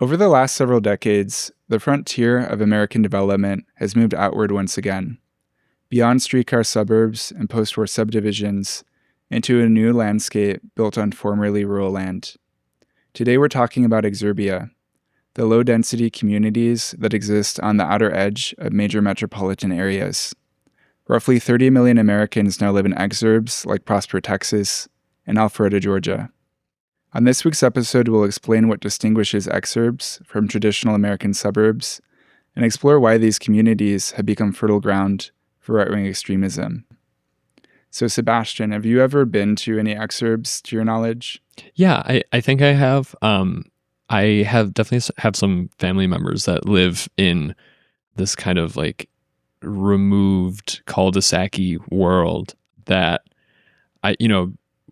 Over the last several decades, the frontier of American development has moved outward once again, beyond streetcar suburbs and post-war subdivisions, into a new landscape built on formerly rural land. Today we're talking about Exurbia, the low-density communities that exist on the outer edge of major metropolitan areas. Roughly 30 million Americans now live in exurbs like Prosper, Texas, and Alpharetta, Georgia. On this week's episode, we'll explain what distinguishes exurbs from traditional American suburbs and explore why these communities have become fertile ground for right-wing extremism. So, Sebastien, have you ever been to any exurbs, to your knowledge? Yeah, I think I have. I have definitely have some family members that live in this kind of like removed cul-de-sac-y world that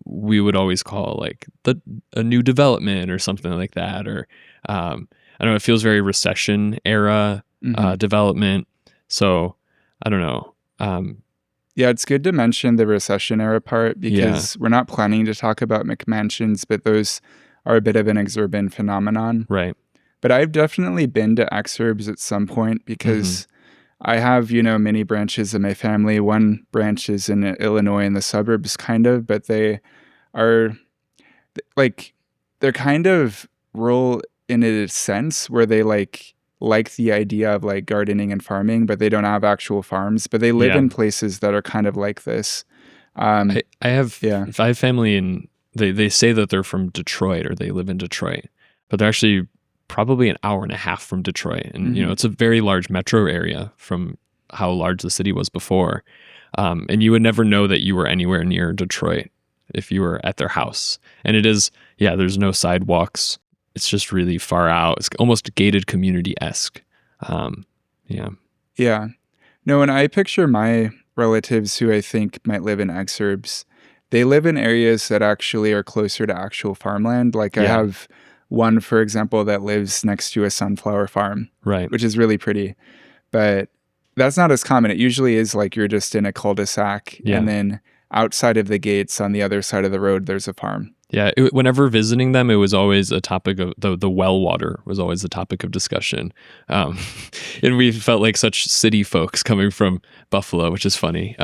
we would always call like a new development or something like that. Or I don't know, it feels very recession era development. So I don't know. Yeah, it's good to mention the recession era part because we're not planning to talk about McMansions, but those are a bit of an exurban phenomenon. Right. But I've definitely been to exurbs at some point because I have, many branches of my family. One branch is in Illinois in the suburbs, kind of, but they are they're kind of rural in a sense where they like the idea of like gardening and farming, but they don't have actual farms, but they live in places that are kind of like this. I have family in, they say that they're from Detroit or they live in Detroit, but they're actually probably an hour and a half from Detroit. And, it's a very large metro area from how large the city was before. And you would never know that you were anywhere near Detroit if you were at their house. And it is, there's no sidewalks. It's just really far out. It's almost gated community-esque. Yeah. No, and I picture my relatives who I think might live in exurbs. They live in areas that actually are closer to actual farmland. Like I have one, for example, that lives next to a sunflower farm, right, which is really pretty. But that's not as common. It usually is like you're just in a cul-de-sac and then outside of the gates on the other side of the road, there's a farm. Yeah, whenever visiting them, it was always a topic of the well water was always the topic of discussion. And we felt like such city folks coming from Buffalo, which is funny,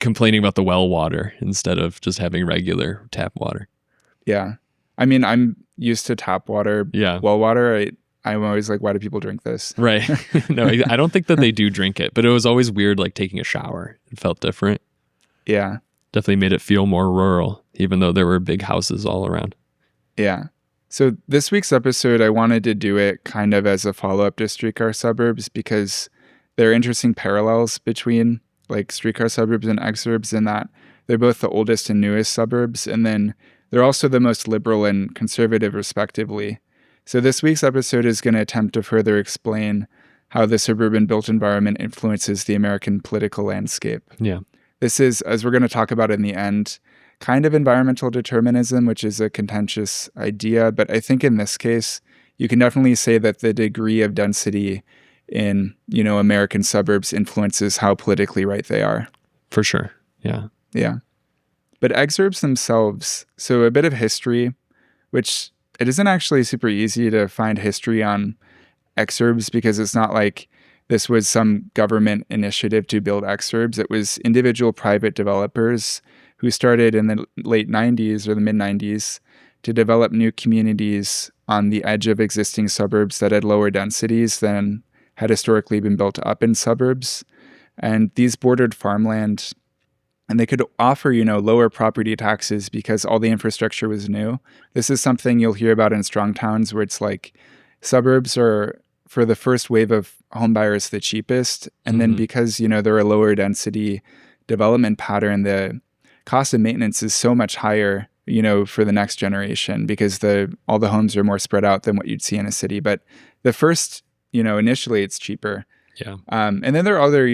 complaining about the well water instead of just having regular tap water. Yeah. I mean, I'm used to tap water, well water. I'm always like, why do people drink this? Right. No, I don't think that they do drink it, but it was always weird, like taking a shower. It felt different. Yeah. Definitely made it feel more rural, even though there were big houses all around. Yeah. So this week's episode, I wanted to do it kind of as a follow-up to streetcar suburbs because there are interesting parallels between like streetcar suburbs and exurbs in that they're both the oldest and newest suburbs, and then they're also the most liberal and conservative, respectively. So this week's episode is going to attempt to further explain how the suburban built environment influences the American political landscape. Yeah. This is, as we're going to talk about in the end, kind of environmental determinism, which is a contentious idea. But I think in this case, you can definitely say that the degree of density in, American suburbs influences how politically right they are. For sure. Yeah. Yeah. But exurbs themselves, so a bit of history, which it isn't actually super easy to find history on exurbs because it's not like this was some government initiative to build exurbs. It was individual private developers who started in the late 90s or the mid 90s to develop new communities on the edge of existing suburbs that had lower densities than had historically been built up in suburbs. And these bordered farmland, and they could offer, lower property taxes because all the infrastructure was new. This is something you'll hear about in strong towns where it's like suburbs are, for the first wave of home buyers, the cheapest. And then because, they're a lower density development pattern, the cost of maintenance is so much higher, for the next generation because all the homes are more spread out than what you'd see in a city. But the first, initially it's cheaper. Yeah. And then there are other,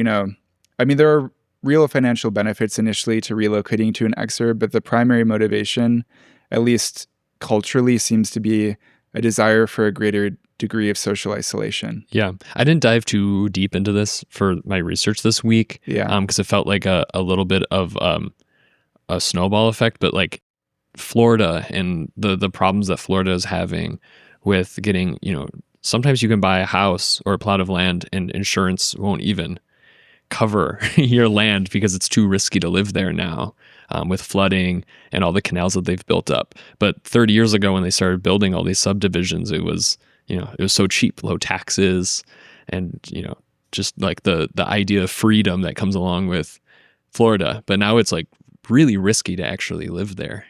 there are real financial benefits initially to relocating to an exurb, but the primary motivation, at least culturally, seems to be a desire for a greater degree of social isolation. Yeah. I didn't dive too deep into this for my research this week. Yeah. Because it felt like a little bit of a snowball effect, but like Florida and the problems that Florida is having with getting, sometimes you can buy a house or a plot of land and insurance won't even cover your land because it's too risky to live there now, with flooding and all the canals that they've built up. But 30 years ago when they started building all these subdivisions, it was so cheap, low taxes, and, just like the idea of freedom that comes along with Florida. But now it's like really risky to actually live there.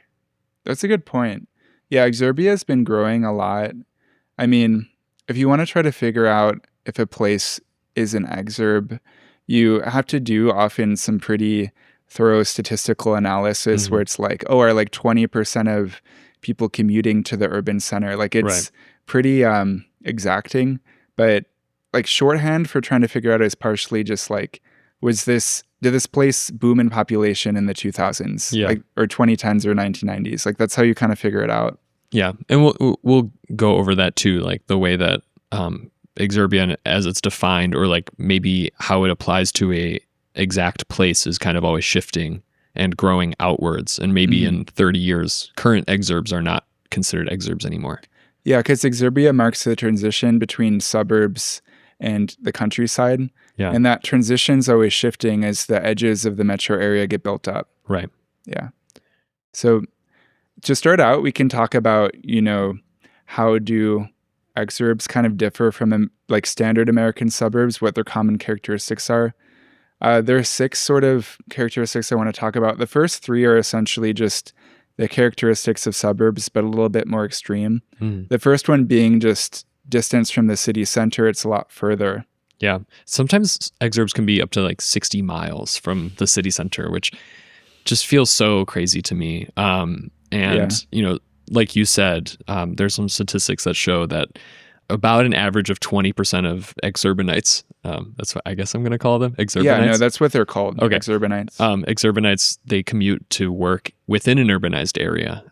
That's a good point. Yeah, Exurbia has been growing a lot. I mean, if you want to try to figure out if a place is an exurb, you have to do often some pretty thorough statistical analysis where it's like, are like 20% of people commuting to the urban center? Like it's pretty exacting, but like shorthand for trying to figure out is partially just like, did this place boom in population in the 2000s, like, or 2010s or 1990s? Like that's how you kind of figure it out. Yeah, and we'll go over that too, like the way that exurbian as it's defined, or like maybe how it applies to a exact place, is kind of always shifting and growing outwards. And maybe in 30 years, current exurbs are not considered exurbs anymore. Yeah, because exurbia marks the transition between suburbs and the countryside. Yeah. And that transition's always shifting as the edges of the metro area get built up. Right. Yeah. So to start out, we can talk about, how do exurbs kind of differ from like standard American suburbs, what their common characteristics are. There are 6 sort of characteristics I want to talk about. The first 3 are essentially just the characteristics of suburbs, but a little bit more extreme. The first one being just distance from the city center. It's a lot further. Yeah. Sometimes exurbs can be up to like 60 miles from the city center, which just feels so crazy to me. Like you said, there's some statistics that show that about an average of 20% of exurbanites, that's what I guess I'm going to call them, exurbanites. Yeah, no, that's what they're called, okay. Exurbanites. Exurbanites, they commute to work within an urbanized area.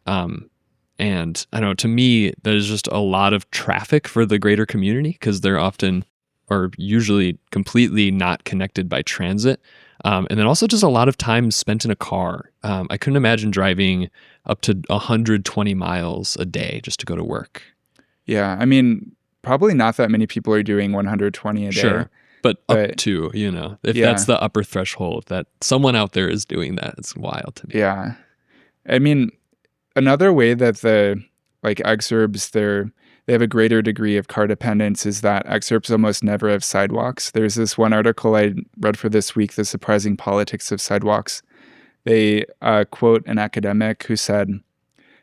And I don't know, to me, there's just a lot of traffic for the greater community because they're often or usually completely not connected by transit. And then also just a lot of time spent in a car. I couldn't imagine driving up to 120 miles a day just to go to work. Yeah, I mean, probably not that many people are doing 120 a day. Sure, but up to, if that's the upper threshold, that someone out there is doing that, it's wild to me. Yeah. I mean, another way that the exurbs, they have a greater degree of car dependence is that exurbs almost never have sidewalks. There's this one article I read for this week, The Surprising Politics of Sidewalks. They quote an academic who said,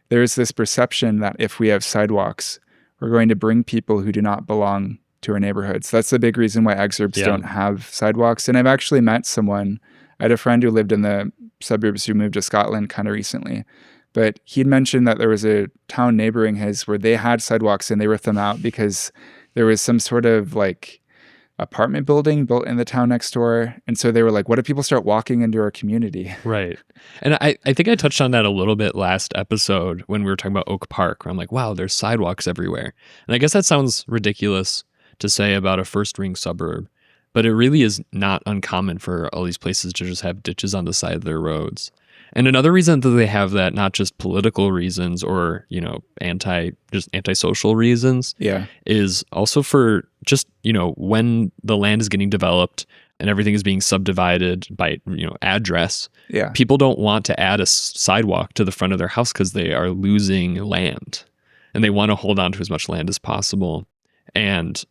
"There is this perception that if we have sidewalks, we're going to bring people who do not belong to our neighborhoods." That's the big reason why exurbs don't have sidewalks. And I've actually met someone, I had a friend who lived in the suburbs who moved to Scotland kind of recently. But he'd mentioned that there was a town neighboring his where they had sidewalks and they ripped them out because there was some sort of apartment building built in the town next door. And so they were like, what if people start walking into our community? Right. And I think I touched on that a little bit last episode when we were talking about Oak Park, where I'm like, wow, there's sidewalks everywhere. And I guess that sounds ridiculous to say about a first ring suburb, but it really is not uncommon for all these places to just have ditches on the side of their roads. And another reason that they have that, not just political reasons or, antisocial reasons, is also for just, when the land is getting developed and everything is being subdivided by, address, people don't want to add a sidewalk to the front of their house because they are losing land and they want to hold on to as much land as possible. And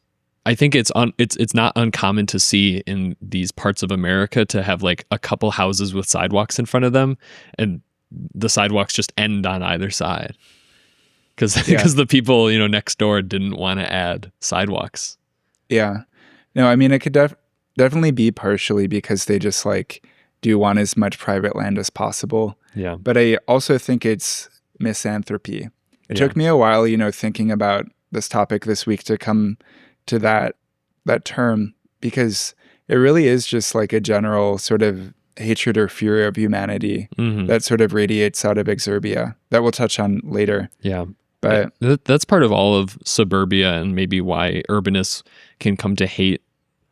I think it's not uncommon to see in these parts of America to have a couple houses with sidewalks in front of them, and the sidewalks just end on either side because the people next door didn't want to add sidewalks. Yeah, no, I mean it could definitely be partially because they just do want as much private land as possible. Yeah, but I also think it's misanthropy. It took me a while, thinking about this topic this week to come to that term, because it really is just a general sort of hatred or fear of humanity that sort of radiates out of exurbia that we'll touch on later. Yeah. But that's part of all of suburbia and maybe why urbanists can come to hate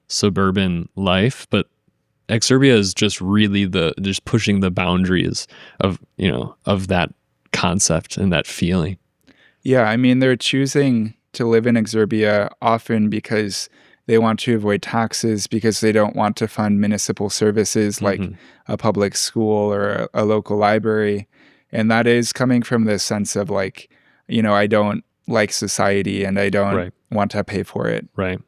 suburban life. But exurbia is just really just pushing the boundaries of that concept and that feeling. Yeah. I mean, they're choosing to live in Exurbia often because they want to avoid taxes, because they don't want to fund municipal services like a public school or a local library. And that is coming from this sense of like, I don't like society and I don't want to pay for it. Right.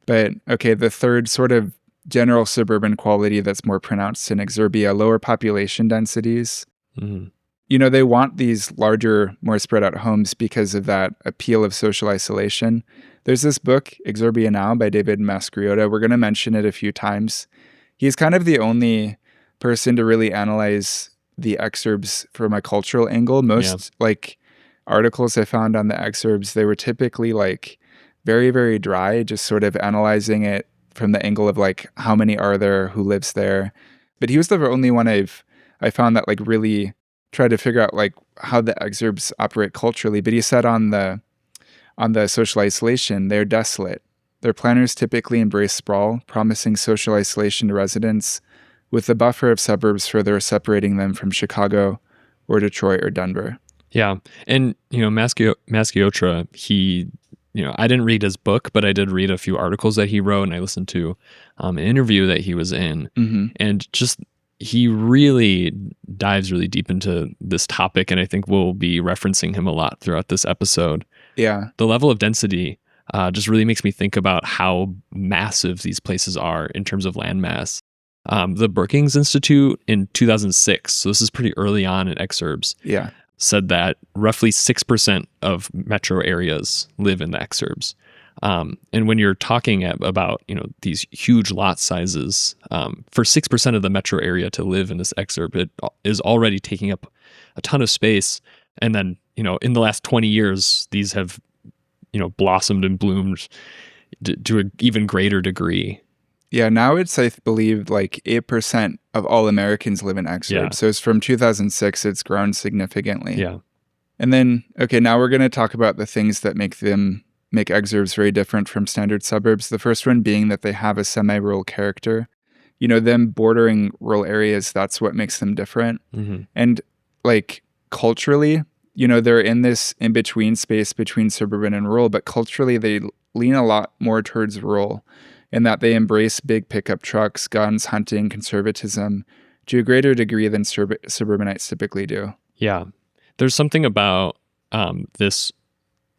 But okay, the third sort of general suburban quality that's more pronounced in Exurbia, lower population densities. They want these larger, more spread out homes because of that appeal of social isolation. There's this book, Exurbia Now by David Masciotra. We're going to mention it a few times. He's kind of the only person to really analyze the exurbs from a cultural angle. Most like articles I found on the exurbs, they were typically like very, very dry, just sort of analyzing it from the angle of like how many are there, who lives there. But he was the only one I found that like really tried to figure out like how the exurbs operate culturally. But he said on the social isolation, they're desolate. Their planners typically embrace sprawl, promising social isolation to residents, with the buffer of suburbs further separating them from Chicago or Detroit or Denver. Yeah. And, Masciotra, he, I didn't read his book, but I did read a few articles that he wrote, and I listened to an interview that he was in. And just, he really dives really deep into this topic, and I think we'll be referencing him a lot throughout this episode. Yeah. The level of density just really makes me think about how massive these places are in terms of landmass. The Brookings Institute in 2006, so this is pretty early on in exurbs, said that roughly 6% of metro areas live in the exurbs. And when you're talking about, these huge lot sizes, for 6% of the metro area to live in this exurb, it is already taking up a ton of space. And then, in the last 20 years, these have, blossomed and bloomed to an even greater degree. Yeah, now it's, I believe, like 8% of all Americans live in exurbs. Yeah. So it's from 2006, it's grown significantly. Yeah. And then, okay, now we're going to talk about the things that make exurbs very different from standard suburbs. The first one being that they have a semi-rural character. Them bordering rural areas, that's what makes them different. And like culturally, they're in this in-between space between suburban and rural, but culturally they lean a lot more towards rural, in that they embrace big pickup trucks, guns, hunting, conservatism to a greater degree than suburbanites typically do. Yeah. There's something about this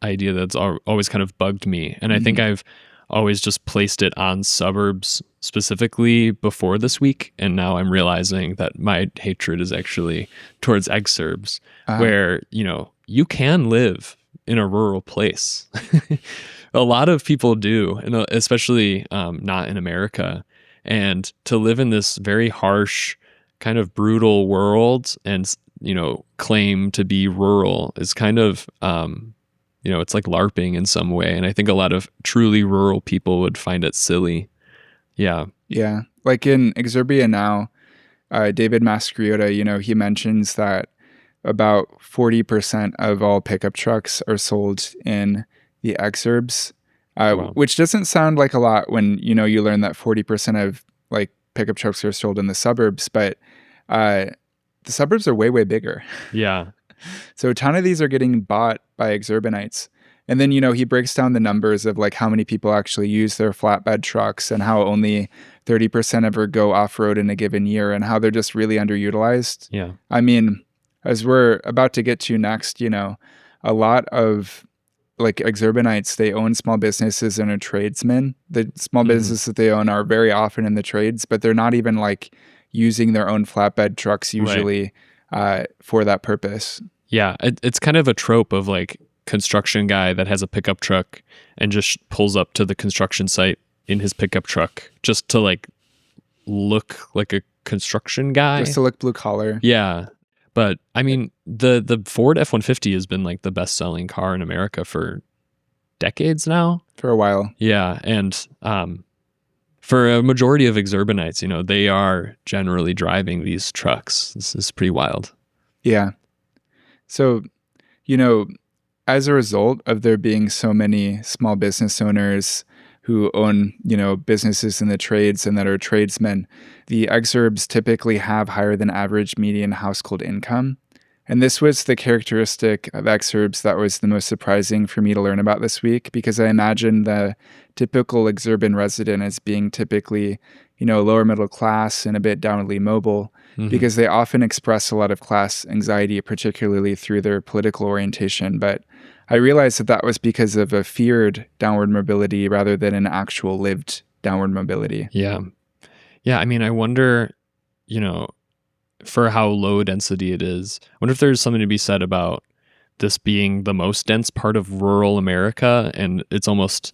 idea that's always kind of bugged me. And I think I've always just placed it on suburbs specifically before this week. And now I'm realizing that my hatred is actually towards exurbs, where, you can live in a rural place. A lot of people do, and especially not in America. And to live in this very harsh, kind of brutal world and, claim to be rural is kind of, it's like LARPing in some way. And I think a lot of truly rural people would find it silly. Yeah. Yeah. Like in Exurbia Now, David Masciotra, he mentions that about 40% of all pickup trucks are sold in the exurbs, which doesn't sound like a lot when, you learn that 40% of like pickup trucks are sold in the suburbs, but the suburbs are way, way bigger. Yeah. So a ton of these are getting bought by exurbanites. And then, he breaks down the numbers of like how many people actually use their flatbed trucks and how only 30% ever go off-road in a given year and how they're just really underutilized. Yeah. I mean, as we're about to get to next, a lot of like exurbanites, they own small businesses and are tradesmen. The small businesses that they own are very often in the trades, but they're not even like using their own flatbed trucks usually for that purpose. Yeah. It's kind of a trope of like construction guy that has a pickup truck and just pulls up to the construction site in his pickup truck just to like look like a construction guy. Just to look blue collar. Yeah. But I mean, the Ford F-150 has been like the best selling car in America for decades now. For a while. Yeah. And for a majority of exurbanites, they are generally driving these trucks. This is pretty wild. Yeah. So, as a result of there being so many small business owners who own, businesses in the trades and that are tradesmen, the exurbs typically have higher than average median household income, And this was the characteristic of exurbs that was the most surprising for me to learn about this week, because I imagine the typical exurban resident as being typically, lower middle class and a bit downwardly mobile, because they often express a lot of class anxiety, particularly through their political orientation. But I realized that was because of a feared downward mobility rather than an actual lived downward mobility. Yeah. Yeah. I mean, I wonder, for how low density it is, I wonder if there's something to be said about this being the most dense part of rural America. And it's almost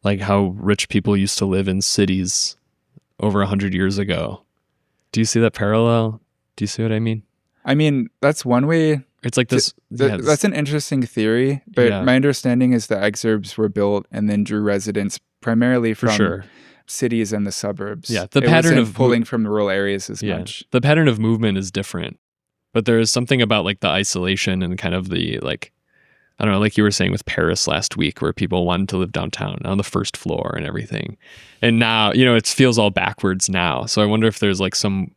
like how rich people used to live in cities over 100 years ago. Do you see that parallel? Do you see what I mean? I mean, that's one way. It's like this. That's an interesting theory, but my understanding is that exurbs were built and then drew residents primarily from cities and the suburbs. Yeah, the pattern of pulling from the rural areas as much. The pattern of movement is different, but there is something about like the isolation and kind of the like, I don't know, like you were saying with Paris last week, where people wanted to live downtown on the first floor and everything, and now it feels all backwards now. So I wonder if there's like some,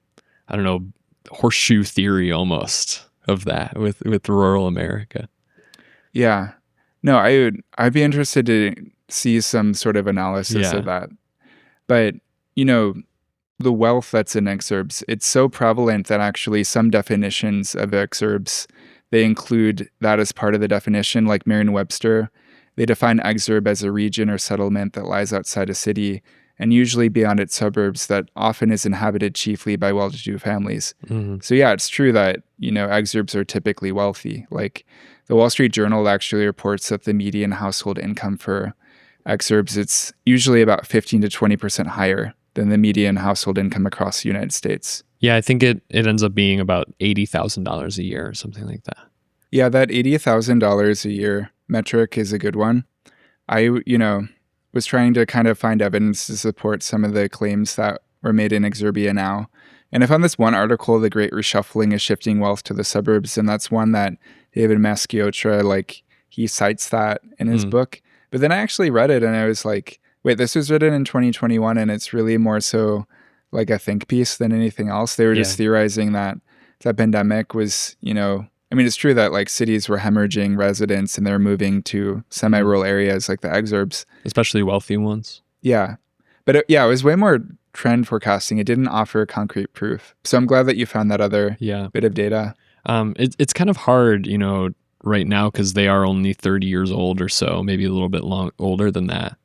I don't know, horseshoe theory almost of that with rural America. Yeah, no, I'd be interested to see some sort of analysis of that. But, the wealth that's in exurbs, it's so prevalent that actually some definitions of exurbs, they include that as part of the definition, like Merriam-Webster. They define exurb as a region or settlement that lies outside a city and usually beyond its suburbs that often is inhabited chiefly by well-to-do families. So yeah, it's true that, exurbs are typically wealthy. Like the Wall Street Journal actually reports that the median household income for exurbs, it's usually about 15 to 20% higher than the median household income across the United States. Yeah, I think it ends up being about $80,000 a year or something like that. Yeah, that $80,000 a year metric is a good one. I, was trying to kind of find evidence to support some of the claims that were made in Exurbia Now. And I found this one article, The Great Reshuffling is Shifting Wealth to the Suburbs, and that's one that David Masciotra, he cites that in his book. But then I actually read it and I was like, wait, this was written in 2021 and it's really more so like a think piece than anything else. They were just theorizing that the pandemic was, it's true that cities were hemorrhaging residents and they're moving to semi-rural areas like the exurbs. Especially wealthy ones. Yeah. But it was way more trend forecasting. It didn't offer concrete proof. So I'm glad that you found that other bit of data. It's kind of hard, right now, because they are only 30 years old or so, maybe a little bit older than that.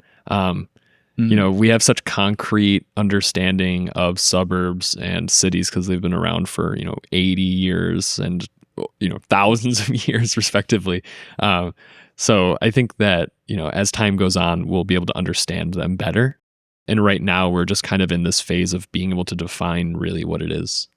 We have such concrete understanding of suburbs and cities because they've been around for 80 years and thousands of years respectively. So I think that as time goes on, we'll be able to understand them better. And right now we're just kind of in this phase of being able to define really what it is.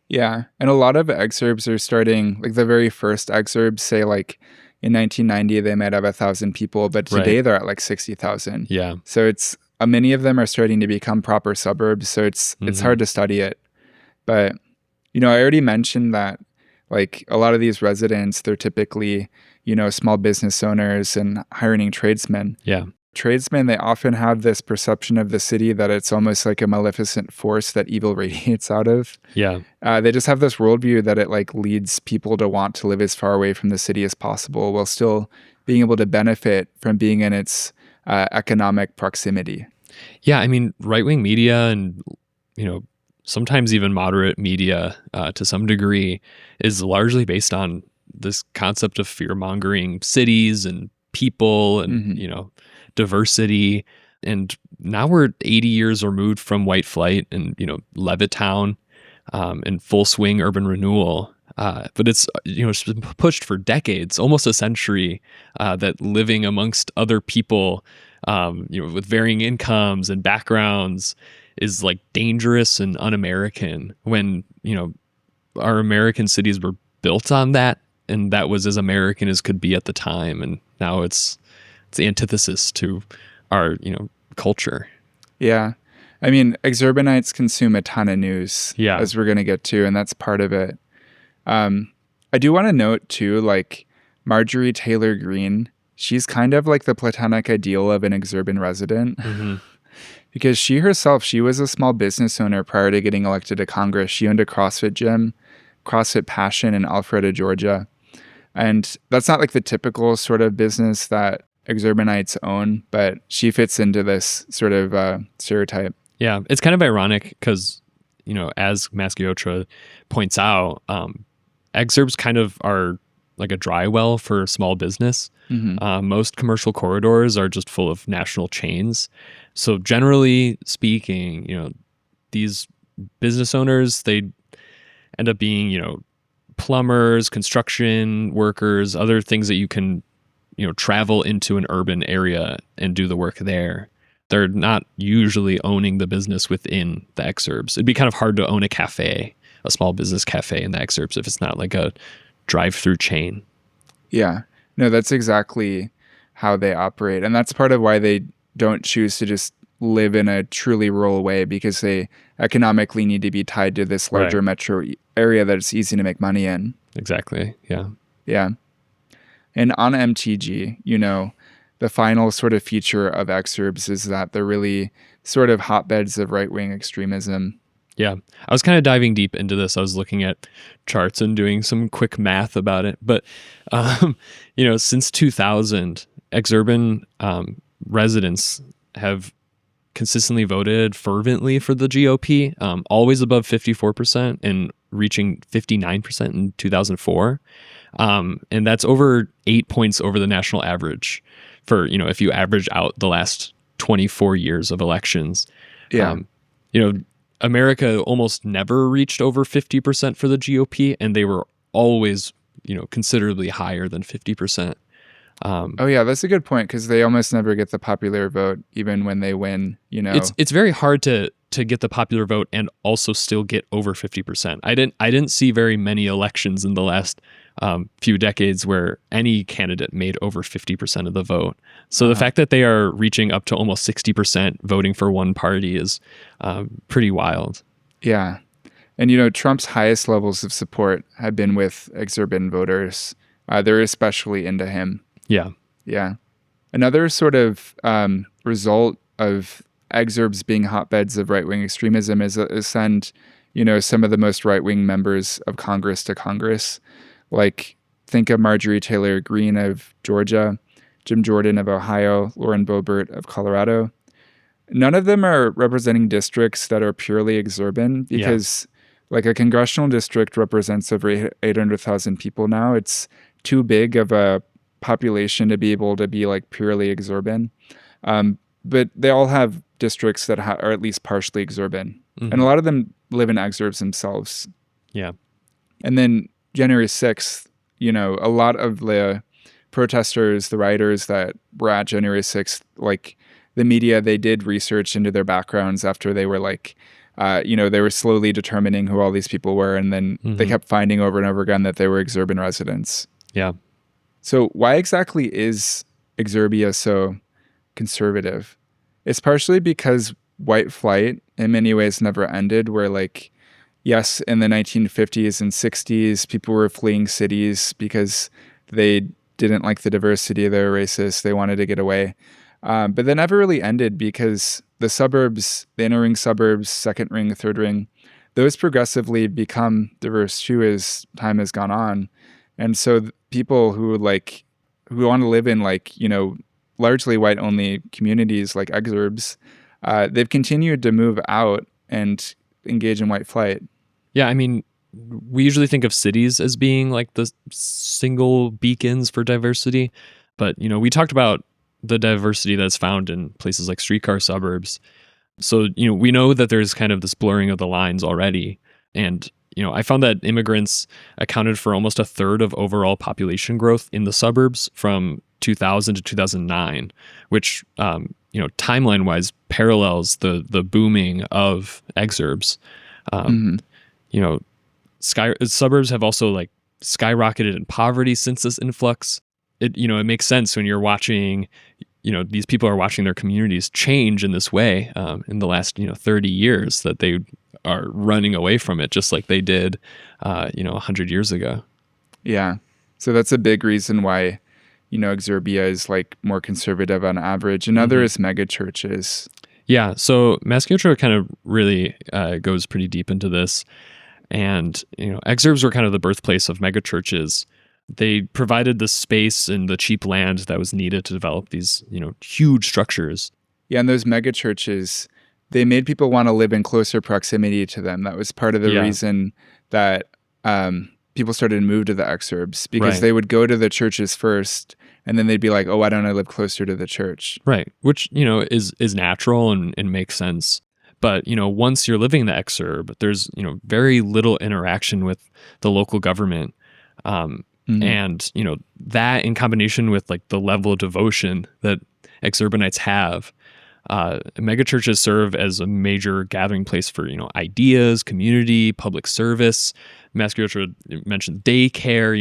Yeah. And a lot of exurbs are starting, the very first exurbs, say in 1990, they might have 1,000 people, but today they're at 60,000. Yeah. So it's, many of them are starting to become proper suburbs. So it's hard to study it. But, I already mentioned that a lot of these residents, they're typically, small business owners and hiring tradesmen. Yeah. Tradesmen, they often have this perception of the city that it's almost like a maleficent force that evil radiates out of. Yeah. They just have this worldview that it leads people to want to live as far away from the city as possible while still being able to benefit from being in its economic proximity. Yeah, I mean, right-wing media and, sometimes even moderate media to some degree is largely based on this concept of fear-mongering cities and people and, diversity. And now we're 80 years removed from white flight and, Levittown and full swing urban renewal. But it's, it's been pushed for decades, almost a century, that living amongst other people, with varying incomes and backgrounds is dangerous and un-American when, our American cities were built on that. And that was as American as could be at the time. And now it's the antithesis to our, culture. Yeah. I mean, exurbanites consume a ton of news, as we're going to get to, and that's part of it. I do want to note, too, Marjorie Taylor Greene, she's kind of the platonic ideal of an exurban resident. Because she herself, she was a small business owner prior to getting elected to Congress. She owned a CrossFit gym CrossFit Passion in Alpharetta, Georgia. And that's not like the typical sort of business that exurbanites own, but she fits into this sort of stereotype. Yeah, it's kind of ironic because, as Masciotra points out, exurbs kind of are like a dry well for small business. Mm-hmm. Most commercial corridors are just full of national chains. So generally speaking, these business owners, they end up being, plumbers, construction workers, other things that you can, travel into an urban area and do the work there. They're not usually owning the business within the exurbs. It'd be kind of hard to own a cafe, a small business cafe in the exurbs if it's not like a drive-through chain. Yeah. No, that's exactly how they operate. And that's part of why they don't choose to just live in a truly rural way, because they economically need to be tied to this larger metro area that it's easy to make money in. Exactly. Yeah. Yeah. And on MTG, the final sort of feature of exurbs is that they're really sort of hotbeds of right-wing extremism. Yeah. I was kind of diving deep into this. I was looking at charts and doing some quick math about it. But, since 2000, exurban residents have consistently voted fervently for the GOP, always above 54% and reaching 59% in 2004. And that's over 8 points over the national average for, if you average out the last 24 years of elections. Yeah. America almost never reached over 50% for the GOP, and they were always, considerably higher than 50%. Oh yeah, that's a good point, because they almost never get the popular vote, even when they win. It's very hard to get the popular vote and also still get over 50%. I didn't see very many elections in the last few decades where any candidate made over 50% of the vote. So the fact that they are reaching up to almost 60% voting for one party is pretty wild. Yeah. And, Trump's highest levels of support have been with exurban voters. They're especially into him. Yeah. Yeah. Another sort of result of exurbs being hotbeds of right-wing extremism is send, some of the most right-wing members of Congress to Congress. Like, think of Marjorie Taylor Greene of Georgia, Jim Jordan of Ohio, Lauren Boebert of Colorado. None of them are representing districts that are purely exurban, because like a congressional district represents over 800,000 people now. It's too big of a population to be able to be like purely exurban. But they all have districts that are at least partially exurban. Mm-hmm. And a lot of them live in exurbs themselves. Yeah. And then January 6th, a lot of the protesters, the rioters that were at January 6th, like the media, they did research into their backgrounds after they were like, they were slowly determining who all these people were. And then they kept finding over and over again that they were exurban residents. Yeah. So why exactly is Exurbia so conservative? It's partially because white flight in many ways never ended, where like, yes, in the 1950s and 60s, people were fleeing cities because they didn't like the diversity. They were racist. They wanted to get away. But that never really ended, because the suburbs, the inner ring suburbs, second ring, third ring, those progressively become diverse too as time has gone on. And so people who want to live in largely white only communities like exurbs, they've continued to move out and engage in white flight. Yeah, I mean, we usually think of cities as being like the single beacons for diversity, but we talked about the diversity that's found in places like streetcar suburbs. So, we know that there's kind of this blurring of the lines already. And, I found that immigrants accounted for almost a third of overall population growth in the suburbs from 2000 to 2009, which, timeline-wise parallels the booming of exurbs. Suburbs have also skyrocketed in poverty since this influx. It makes sense when you're watching, these people are watching their communities change in this way in the last, 30 years, that they are running away from it just like they did, 100 years ago. Yeah. So that's a big reason why, Exurbia is more conservative on average. Another is megachurches. Yeah. So Masciotra kind of really goes pretty deep into this. And, exurbs were kind of the birthplace of megachurches. They provided the space and the cheap land that was needed to develop these, huge structures. Yeah, and those megachurches, they made people want to live in closer proximity to them. That was part of the reason that people started to move to the exurbs, because they would go to the churches first, and then they'd be like, oh, why don't I live closer to the church? Right, which, is natural and makes sense. But, once you're living in the exurb, there's, very little interaction with the local government. And, that in combination with like the level of devotion that exurbanites have, megachurches serve as a major gathering place for, ideas, community, public service. Masciotra mentioned daycare,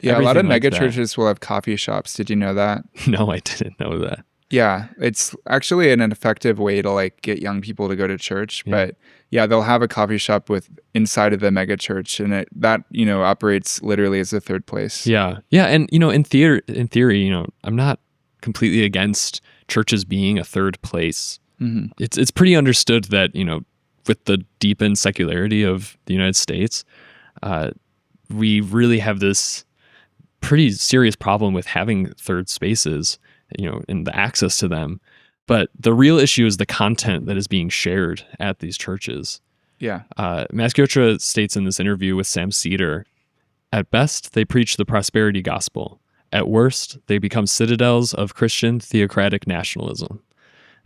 Yeah, a lot of megachurches will have coffee shops. Did you know that? No, I didn't know that. Yeah, it's actually an effective way to like get young people to go to church. But yeah, they'll have a coffee shop inside of the megachurch, and that operates literally as a third place. Yeah, and in theory, I'm not completely against churches being a third place. Mm-hmm. It's pretty understood that with the deepened secularity of the United States, we really have this pretty serious problem with having third spaces, and the access to them. But the real issue is the content that is being shared at these churches. Yeah. Masciotra states in this interview with Sam Cedar, at best, they preach the prosperity gospel. At worst, they become citadels of Christian theocratic nationalism.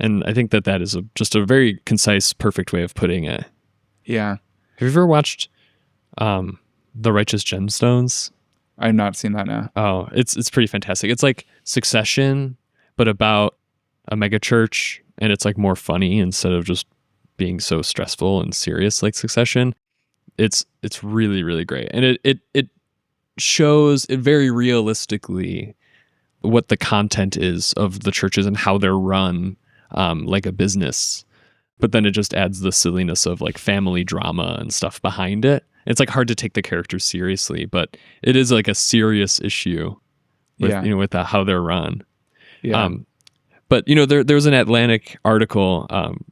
And I think that is just a very concise, perfect way of putting it. Yeah. Have you ever watched The Righteous Gemstones? I've not seen that now. Oh, it's pretty fantastic. It's like Succession, but about a megachurch, and it's like more funny instead of just being so stressful and serious like Succession. It's really, really great. And it shows it very realistically what the content is of the churches and how they're run like a business. But then it just adds the silliness of like family drama and stuff behind it. It's like hard to take the characters seriously, but it is like a serious issue with, with how they're run. Yeah. But, there was an Atlantic article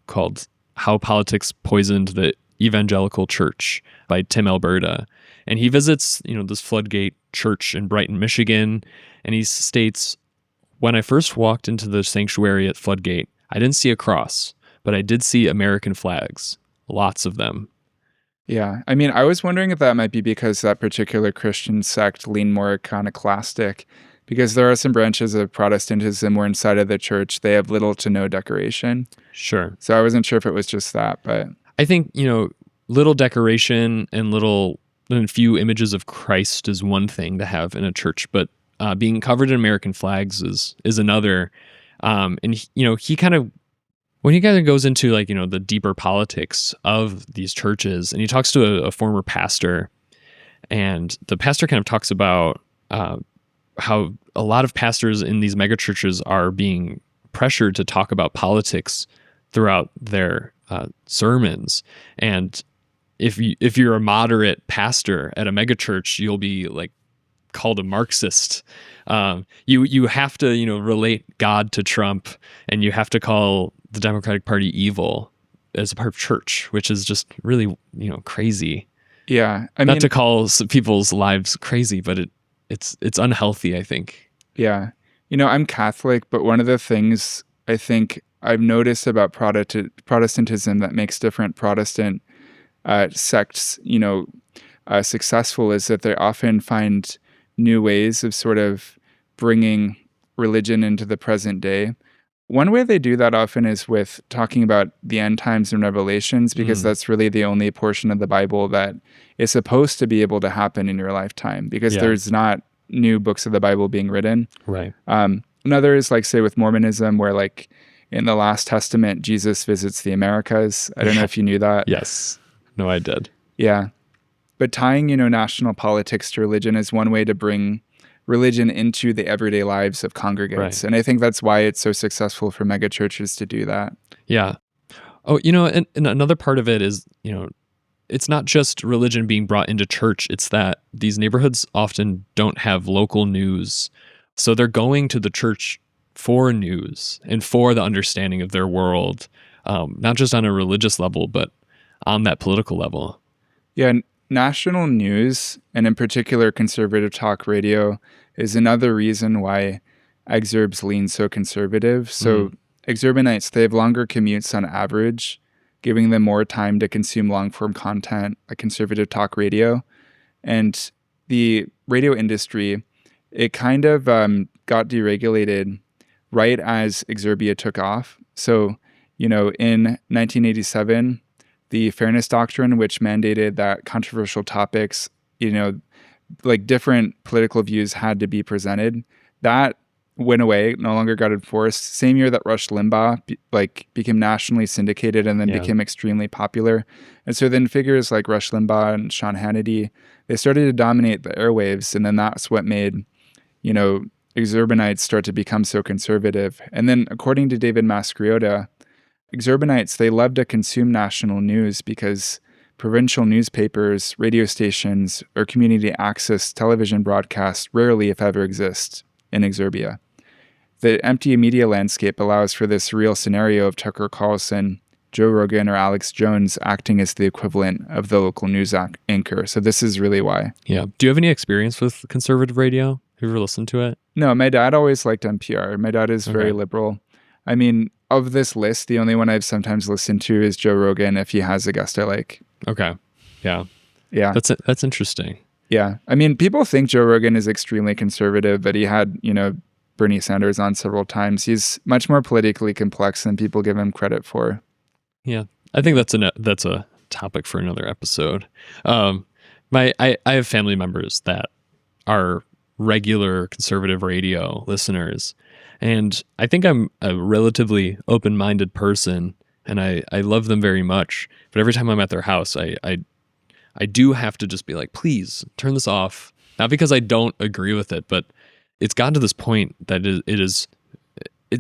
called How Politics Poisoned the Evangelical Church by Tim Alberta. And he visits, this Floodgate church in Brighton, Michigan. And he states, when I first walked into the sanctuary at Floodgate, I didn't see a cross, but I did see American flags, lots of them. Yeah. I mean, I was wondering if that might be because that particular Christian sect leaned more iconoclastic, because there are some branches of Protestantism where inside of the church, they have little to no decoration. Sure. So I wasn't sure if it was just that, but I think, little decoration and few images of Christ is one thing to have in a church, but being covered in American flags is another. And he kind of, when he kind of goes into like, the deeper politics of these churches, and he talks to a former pastor, and the pastor kind of talks about how a lot of pastors in these megachurches are being pressured to talk about politics throughout their sermons. And if you're a moderate pastor at a megachurch, you'll be like called a Marxist. You have to relate God to Trump, and you have to call the Democratic Party evil as a part of church, which is just really crazy. Yeah, not to call people's lives crazy, but it's unhealthy, I think. Yeah, I'm Catholic, but one of the things I think I've noticed about Protestantism that makes different Protestant sects, successful is that they often find new ways of sort of bringing religion into the present day. One way they do that often is with talking about the end times and Revelations, because that's really the only portion of the Bible that is supposed to be able to happen in your lifetime, because there's not new books of the Bible being written. Right. Another is like, say, with Mormonism, where like in the Last Testament, Jesus visits the Americas. I don't know if you knew that. Yes. No, I did. Yeah. But tying, national politics to religion is one way to bring religion into the everyday lives of congregants. Right. And I think that's why it's so successful for megachurches to do that. Yeah. Oh, and another part of it is, it's not just religion being brought into church. It's that these neighborhoods often don't have local news. So they're going to the church for news and for the understanding of their world, not just on a religious level, but on that political level. Yeah, national news, and in particular conservative talk radio, is another reason why exurbs lean so conservative. So exurbanites, they have longer commutes on average, giving them more time to consume long-form content like conservative talk radio. And the radio industry, it kind of got deregulated right as Exurbia took off. So, in 1987, the Fairness Doctrine, which mandated that controversial topics, like different political views had to be presented, that went away, no longer got enforced. Same year that Rush Limbaugh became nationally syndicated and then became extremely popular. And so then figures like Rush Limbaugh and Sean Hannity, they started to dominate the airwaves. And then that's what made, exurbanites start to become so conservative. And then according to David Masciotra, exurbanites, they love to consume national news because provincial newspapers, radio stations, or community access television broadcasts rarely, if ever, exist in Exurbia. The empty media landscape allows for this real scenario of Tucker Carlson, Joe Rogan, or Alex Jones acting as the equivalent of the local news anchor. So this is really why. Yeah. Do you have any experience with conservative radio? Have you ever listened to it? No, my dad always liked NPR. My dad is very liberal. I mean, of this list, the only one I've sometimes listened to is Joe Rogan if he has a guest I like. Okay. Yeah. Yeah. That's interesting. Yeah. I mean, people think Joe Rogan is extremely conservative, but he had, Bernie Sanders on several times. He's much more politically complex than people give him credit for. Yeah. I think that's a topic for another episode. I have family members that are regular conservative radio listeners, and I think I'm a relatively open-minded person, and I love them very much. But every time I'm at their house, I do have to just be like, please turn this off. Not because I don't agree with it, but it's gotten to this point that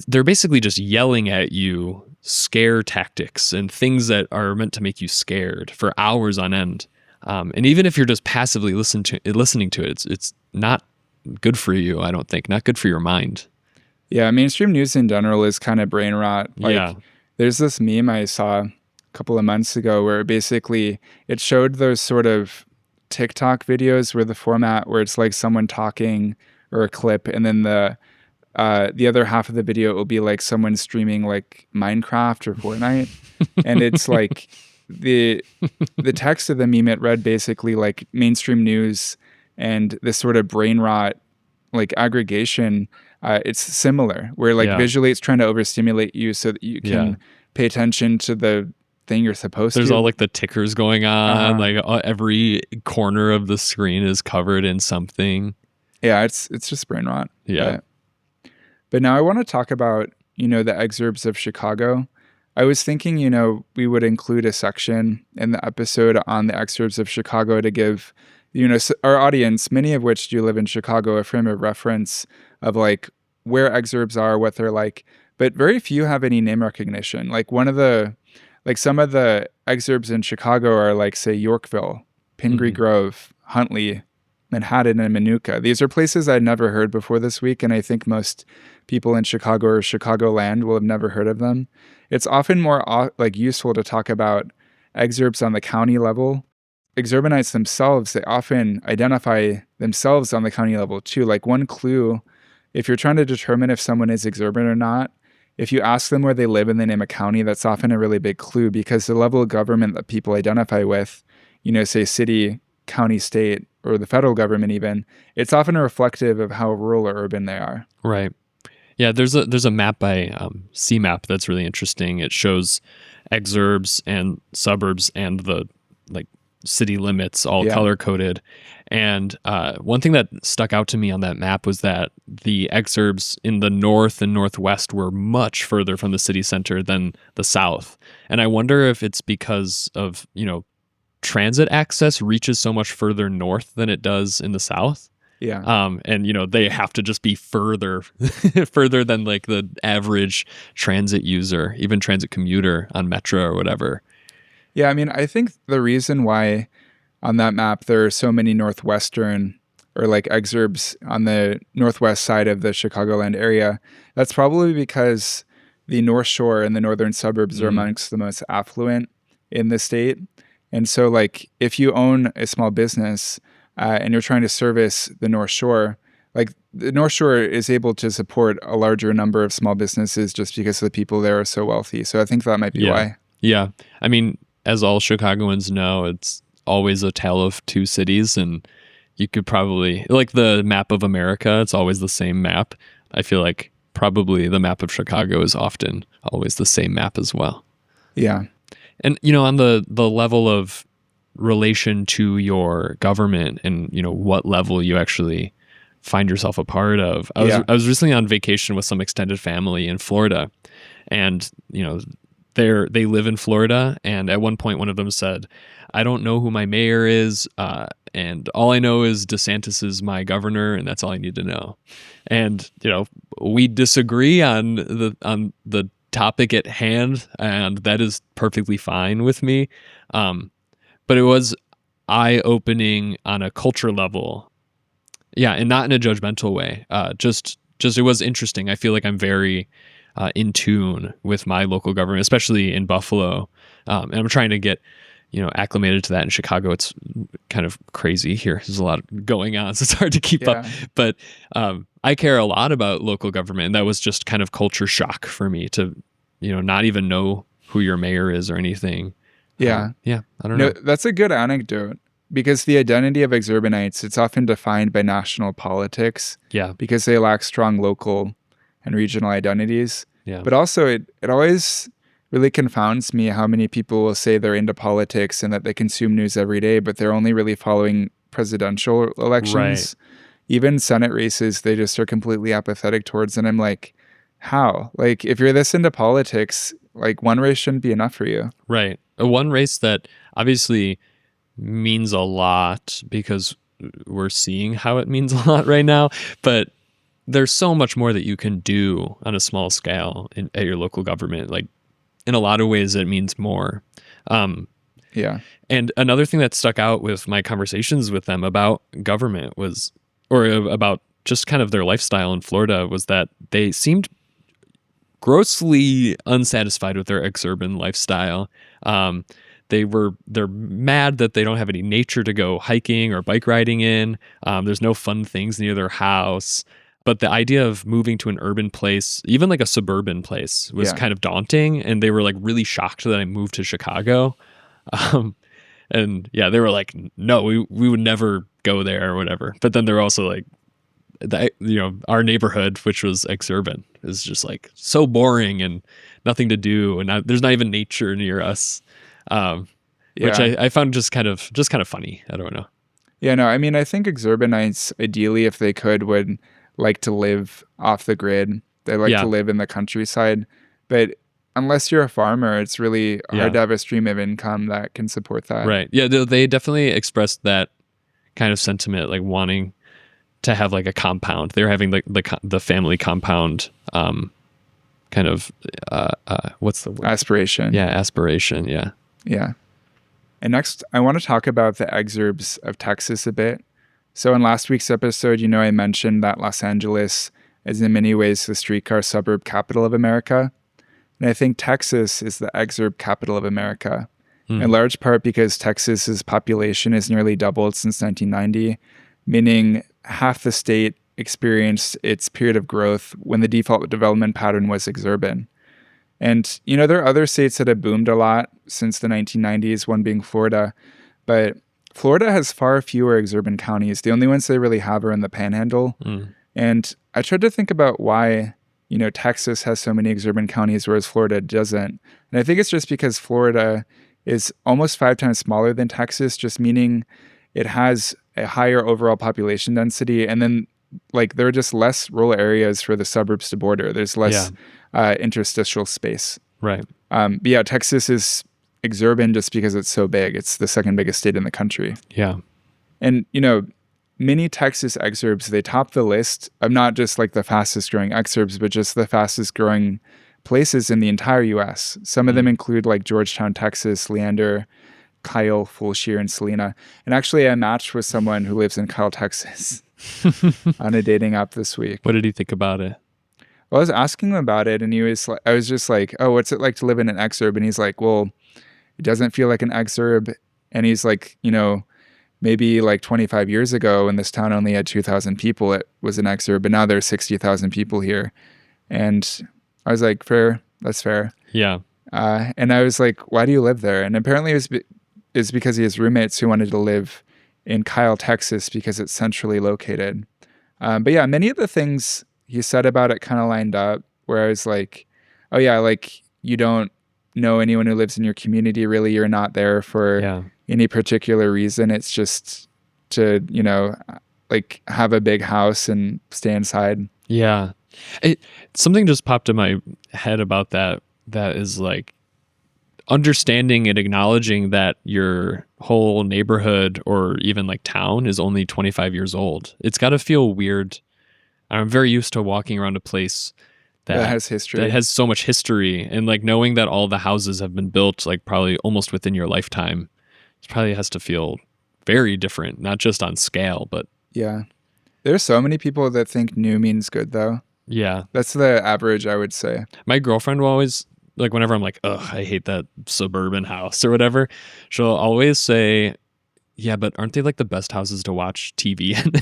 they're basically just yelling at you scare tactics and things that are meant to make you scared for hours on end. And even if you're just passively listening to it, it's not good for you, I don't think. Not good for your mind. Yeah, mainstream news in general is kind of brain rot. There's this meme I saw a couple of months ago where basically it showed those sort of TikTok videos where the format where it's like someone talking or a clip, and then the other half of the video will be like someone streaming like Minecraft or Fortnite. And it's like the text of the meme, it read basically like mainstream news and this sort of brain rot like aggregation. It's similar where like visually it's trying to overstimulate you so that you can pay attention to the thing you're supposed to. There's all like the tickers going on, like every corner of the screen is covered in something. Yeah, it's just brain rot. Yeah. But now I want to talk about, the exurbs of Chicago. I was thinking, we would include a section in the episode on the exurbs of Chicago to give, our audience, many of which do live in Chicago, a frame of reference of like where exurbs are, what they're like. But very few have any name recognition. Like some of the exurbs in Chicago are like, say, Yorkville, Pingree Grove, Huntley, Manhattan, and Manuka. These are places I'd never heard before this week, and I think most people in Chicago or Chicagoland will have never heard of them. It's often more useful to talk about exurbs on the county level. Exurbanites themselves, they often identify themselves on the county level too. Like one clue, if you're trying to determine if someone is exurban or not, if you ask them where they live and they name a county, that's often a really big clue because the level of government that people identify with, say city, county, state, or the federal government even, it's often reflective of how rural or urban they are. Right. Yeah, there's a map by CMAP that's really interesting. It shows exurbs and suburbs and the like city limits all color coded. And one thing that stuck out to me on that map was that the exurbs in the north and northwest were much further from the city center than the south. And I wonder if it's because of, transit access reaches so much further north than it does in the south. Yeah. And they have to just be further than like the average transit user, even transit commuter on Metro or whatever. Yeah, I mean, I think the reason why on that map there are so many northwestern or like exurbs on the northwest side of the Chicagoland area, that's probably because the North Shore and the northern suburbs are amongst the most affluent in the state. And so like if you own a small business and you're trying to service the North Shore, like the North Shore is able to support a larger number of small businesses just because the people there are so wealthy. So I think that might be why. Yeah. I mean, as all Chicagoans know, it's always a tale of two cities, and you could probably, like the map of America, it's always the same map. I feel like probably the map of Chicago is often always the same map as well. Yeah. And, you know, on the level of relation to your government and, you know, what level you actually find yourself a part of. I was recently on vacation with some extended family in Florida, and, you know, they live in Florida. And at one point, one of them said, I don't know who my mayor is. And all I know is DeSantis is my governor, and that's all I need to know. And, you know, we disagree on the topic at hand, and that is perfectly fine with me. But it was eye-opening on a culture level. Yeah, and not in a judgmental way. Just it was interesting. I feel like I'm very in tune with my local government, especially in Buffalo. And I'm trying to get, you know, acclimated to that in Chicago. It's kind of crazy here. There's a lot going on, so it's hard to keep up. But I care a lot about local government, and that was just kind of culture shock for me to, you know, not even know who your mayor is or anything. Yeah. I don't know. That's a good anecdote, because the identity of exurbanites, it's often defined by national politics. Yeah. Because they lack strong local and regional identities. Yeah. But also it always really confounds me how many people will say they're into politics and that they consume news every day, but they're only really following presidential elections. Right. Even Senate races, they just are completely apathetic towards. And I'm like, how? Like, if you're this into politics, like, one race shouldn't be enough for you. Right. One race that obviously means a lot because we're seeing how it means a lot right now, but there's so much more that you can do on a small scale at your local government. Like, in a lot of ways, it means more. Yeah. And another thing that stuck out with my conversations with them about government was, or about just kind of their lifestyle in Florida, was that they seemed grossly unsatisfied with their exurban lifestyle. They're mad that they don't have any nature to go hiking or bike riding in. There's no fun things near their house. But the idea of moving to an urban place, even like a suburban place, was kind of daunting. And they were like really shocked that I moved to Chicago. And yeah, they were like, no, we would never go there or whatever. But then they're also like, you know, our neighborhood, which was exurban, is just like so boring and nothing to do. And there's not even nature near us. Which I found just kind of funny. I don't know. Yeah, no, I mean, I think exurbanites, ideally, if they could, would like to live off the grid. They like to live in the countryside. But unless you're a farmer, it's really hard to have a stream of income that can support that. Right. Yeah, they definitely expressed that kind of sentiment, like wanting to have like a compound. They're having like the family compound kind of what's the word? Aspiration. Yeah, aspiration. Yeah. Yeah. And next, I want to talk about the exurbs of Texas a bit. So in last week's episode, you know, I mentioned that Los Angeles is in many ways the streetcar suburb capital of America. And I think Texas is the exurb capital of America, in large part because Texas's population has nearly doubled since 1990, meaning half the state experienced its period of growth when the default development pattern was exurban. And, you know, there are other states that have boomed a lot since the 1990s, one being Florida, but Florida has far fewer exurban counties. The only ones they really have are in the Panhandle. And I tried to think about why, you know, Texas has so many exurban counties, whereas Florida doesn't. And I think it's just because Florida is almost 5 times smaller than Texas, just meaning it has a higher overall population density. And then, like, there are just less rural areas for the suburbs to border. There's less interstitial space. Right. But yeah, Texas is exurban just because it's so big. It's the second biggest state in the country. Yeah. And, you know, many Texas exurbs, they top the list of not just like the fastest growing exurbs, but just the fastest growing places in the entire U.S. Some of them include like Georgetown, Texas, Leander, Kyle, Fulshire, and Salina. And actually, I matched with someone who lives in Kyle, Texas on a dating app this week. What did he think about it? Well, I was asking him about it, and I was just like, oh, what's it like to live in an exurb? And he's like, well, it doesn't feel like an exurb, And he's like, maybe like 25 years ago when this town only had 2,000 people, it was an exurb, but now there's 60,000 people here. And I was like, fair, that's fair. Yeah. And I was like, why do you live there? And apparently it's because he has roommates who wanted to live in Kyle, Texas, because it's centrally located. But yeah, many of the things he said about it kind of lined up, where I was like, oh yeah, like you don't know anyone who lives in your community, really. You're not there for any particular reason. It's just to, like have a big house and stay inside. Yeah. Something just popped in my head about that is like understanding and acknowledging that your whole neighborhood or even like town is only 25 years old. It's got to feel weird. I'm very used to walking around a place that has history, that has so much history, and like knowing that all the houses have been built like probably almost within your lifetime. It probably has to feel very different, not just on scale, but yeah. There's so many people that think new means good, though. Yeah. That's the average, I would say. My girlfriend will always, like whenever I'm like, ugh, I hate that suburban house or whatever, she'll always say, yeah, but aren't they like the best houses to watch TV in?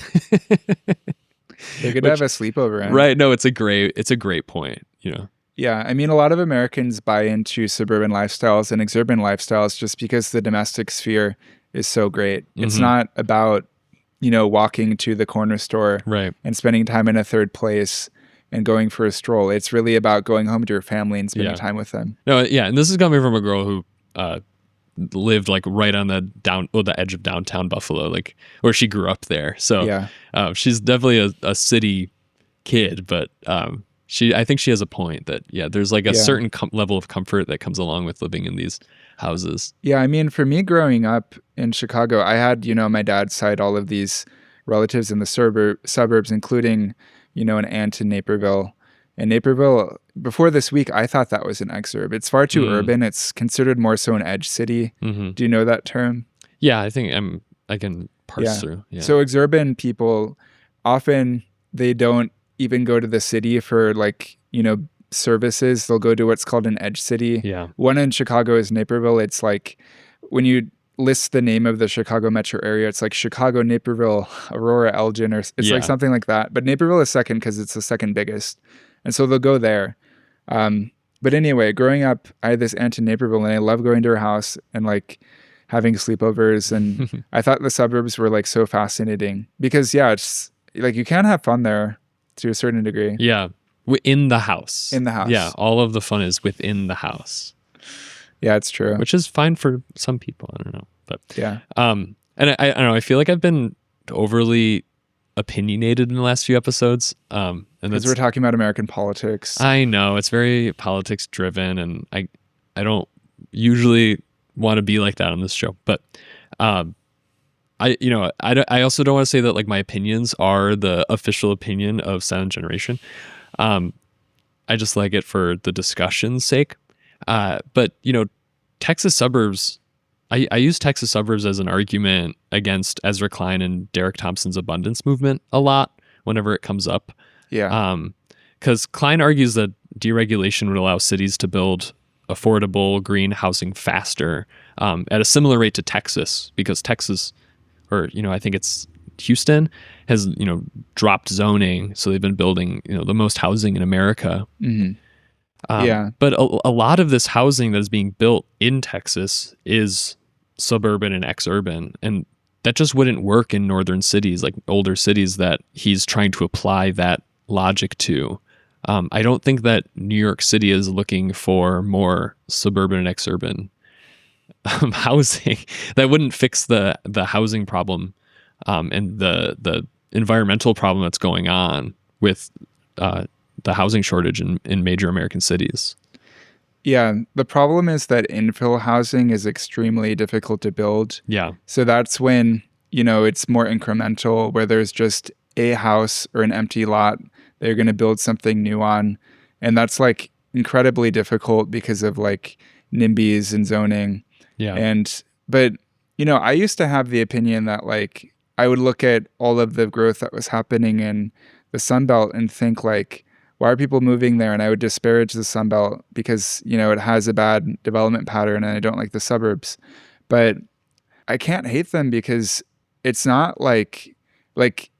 They could have a sleepover in. Right. No, it's a great point, Yeah. I mean, a lot of Americans buy into suburban lifestyles and exurban lifestyles just because the domestic sphere is so great. It's not about, walking to the corner store and spending time in a third place and going for a stroll. It's really about going home to your family and spending time with them. No, yeah. And this is coming from a girl who lived like right on the edge of downtown Buffalo, like where she grew up there. So she's definitely a city kid, but I think she has a point that there's like a certain level of comfort that comes along with living in these houses. Yeah, I mean, for me growing up in Chicago, I had my dad's side, all of these relatives in the suburbs, including an aunt in Naperville. And Naperville, before this week, I thought that was an exurb. It's far too urban. It's considered more so an edge city. Do you know that term? Yeah, I think I can parse through. Yeah. So exurban people, often they don't even go to the city for like, services. They'll go to what's called an edge city. Yeah. One in Chicago is Naperville. It's like when you list the name of the Chicago metro area, it's like Chicago, Naperville, Aurora, Elgin, or it's like something like that. But Naperville is second because it's the second biggest. And so they'll go there. But anyway, growing up, I had this aunt in Naperville and I loved going to her house and like having sleepovers. And I thought the suburbs were like so fascinating because it's like you can have fun there to a certain degree. Yeah. In the house. In the house. Yeah. All of the fun is within the house. Yeah, it's true. Which is fine for some people. I don't know. But yeah. And I don't know. I feel like I've been overly opinionated in the last few episodes. And because we're talking about American politics. I know it's very politics driven, and I don't usually want to be like that on this show. But I also don't want to say that like my opinions are the official opinion of Silent Generation. I just like it for the discussion's sake. But Texas suburbs. I use Texas suburbs as an argument against Ezra Klein and Derek Thompson's abundance movement a lot whenever it comes up. Yeah. Because Klein argues that deregulation would allow cities to build affordable green housing faster at a similar rate to Texas, because Texas, or I think it's Houston, has dropped zoning, so they've been building the most housing in America. But a lot of this housing that is being built in Texas is suburban and exurban, and that just wouldn't work in northern cities, like older cities that he's trying to apply that logic to. I don't think that New York City is looking for more suburban and exurban housing. That wouldn't fix the housing problem and the environmental problem that's going on with the housing shortage in major American cities. Yeah, the problem is that infill housing is extremely difficult to build. Yeah. So that's when, it's more incremental, where there's just a house or an empty lot that you're going to build something new on. And that's like incredibly difficult because of like NIMBYs and zoning. Yeah. But I used to have the opinion that like I would look at all of the growth that was happening in the Sun Belt and think like, why are people moving there? And I would disparage the Sun Belt because, it has a bad development pattern and I don't like the suburbs. But I can't hate them because it's not like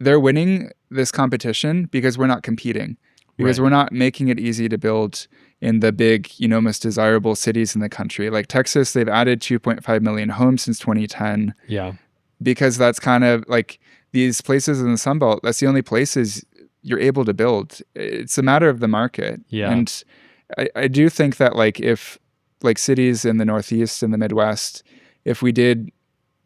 they're winning this competition because we're not competing, because we're not making it easy to build in the big, most desirable cities in the country. Like Texas, they've added 2.5 million homes since 2010. Yeah. Because that's kind of like these places in the Sun Belt, that's the only places you're able to build. It's a matter of the market. Yeah. And I do think that like if like cities in the Northeast and the Midwest, if we did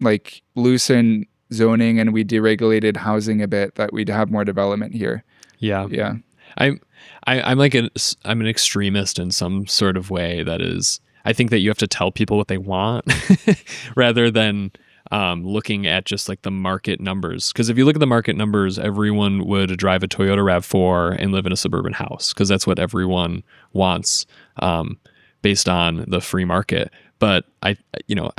like loosen zoning and we deregulated housing a bit, that we'd have more development here. Yeah. Yeah. I'm an extremist in some sort of way. That is, I think that you have to tell people what they want rather than looking at just like the market numbers. Because if you look at the market numbers, everyone would drive a Toyota RAV4 and live in a suburban house because that's what everyone wants based on the free market. But I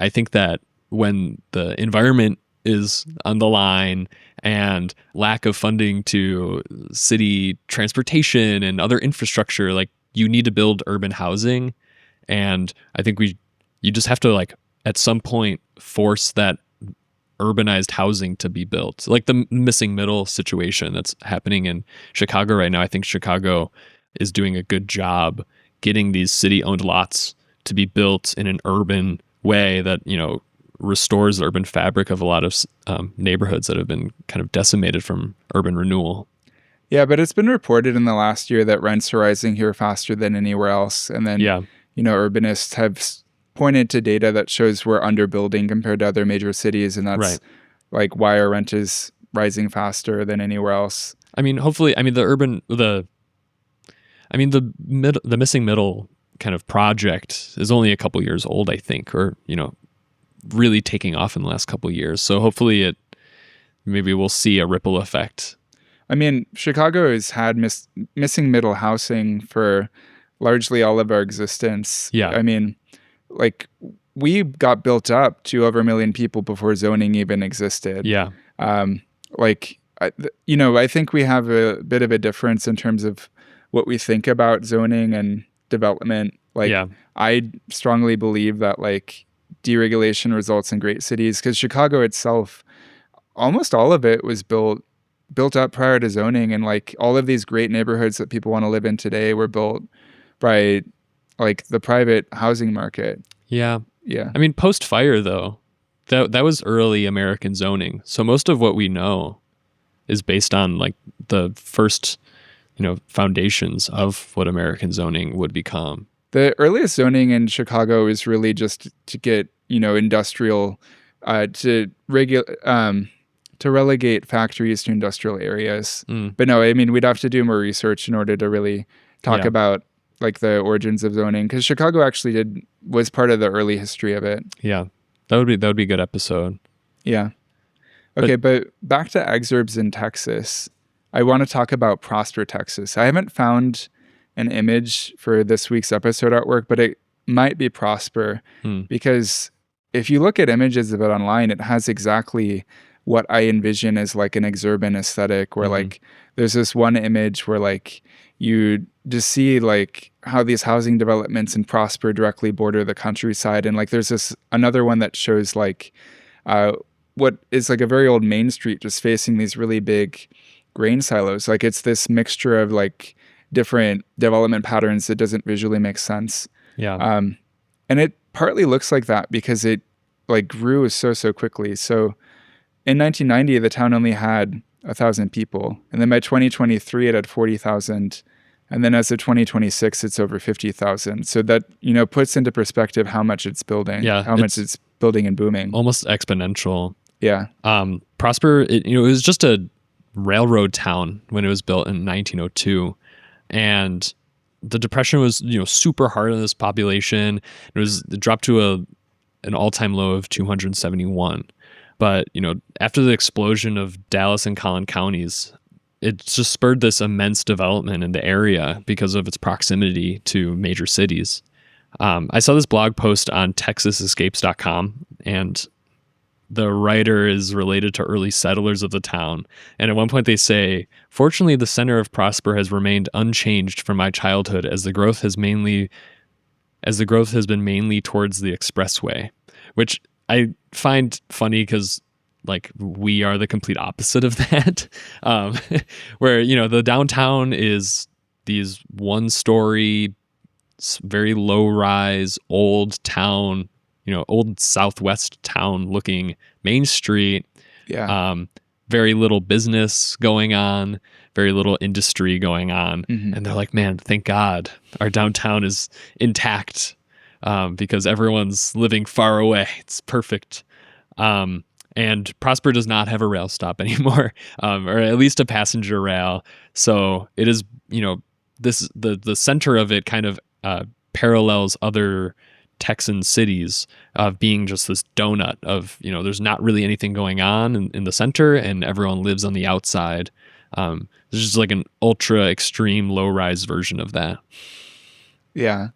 think that when the environment is on the line and lack of funding to city transportation and other infrastructure, like you need to build urban housing. And I think you just have to like at some point force that urbanized housing to be built. Like the missing middle situation that's happening in Chicago right now. I think Chicago is doing a good job getting these city owned lots to be built in an urban way that, restores the urban fabric of a lot of neighborhoods that have been kind of decimated from urban renewal. Yeah, but it's been reported in the last year that rents are rising here faster than anywhere else. And then, urbanists have pointed to data that shows we're underbuilding compared to other major cities. And that's like why our rent is rising faster than anywhere else. I mean, hopefully, the missing middle kind of project is only a couple years old, I think, or, really taking off in the last couple of years. So hopefully maybe we'll see a ripple effect. I mean, Chicago has had missing middle housing for largely all of our existence. Yeah. I mean, like we got built up to over 1 million people before zoning even existed. Yeah. I think we have a bit of a difference in terms of what we think about zoning and development. I strongly believe that like deregulation results in great cities, because Chicago itself, almost all of it was built up prior to zoning, and like all of these great neighborhoods that people want to live in today were built by like the private housing market. Yeah. Yeah. I mean, post-fire though, that was early American zoning. So most of what we know is based on like the first, foundations of what American zoning would become. The earliest zoning in Chicago is really just to get, industrial, to relegate factories to industrial areas. But no, I mean, we'd have to do more research in order to really talk about like the origins of zoning, because Chicago actually was part of the early history of it. Yeah, that would be a good episode. Yeah. Okay, but back to exurbs in Texas. I want to talk about Prosper, Texas. I haven't found an image for this week's episode artwork, but it might be Prosper, because if you look at images of it online, it has exactly what I envision as like an exurban aesthetic, where like there's this one image where like you just see like how these housing developments in Prosper directly border the countryside, and like there's this another one that shows like what is like a very old main street just facing these really big grain silos. Like it's this mixture of like different development patterns that doesn't visually make sense. Yeah. And it partly looks like that because it like grew so quickly. So in 1990, the town only had 1,000 people. And then by 2023, it had 40,000. And then as of 2026, it's over 50,000. So that, puts into perspective how much it's building, how much it's building and booming. Almost exponential. Yeah. Prosper, it was just a railroad town when it was built in 1902. And the Depression was, super hard on this population. It dropped to an all-time low of 271. But, after the explosion of Dallas and Collin counties, it just spurred this immense development in the area because of its proximity to major cities. I saw this blog post on texasescapes.com, and the writer is related to early settlers of the town. And at one point they say, "Fortunately, the center of Prosper has remained unchanged from my childhood as the growth has been mainly towards the expressway," which I find funny because like we are the complete opposite of that, where, you know, the downtown is these 1-story, very low rise, old town, you know, old Southwest town looking main street. Yeah. Very little business going on, very little industry going on. Mm-hmm. And they're like, man, thank God our downtown is intact, because everyone's living far away. It's perfect. And Prosper does not have a rail stop anymore, or at least a passenger rail. So it is, you know, the center of it kind of parallels other Texan cities of being just this donut of, you know, there's not really anything going on in the center and everyone lives on the outside. There's just like an ultra extreme low rise version of that. Yeah.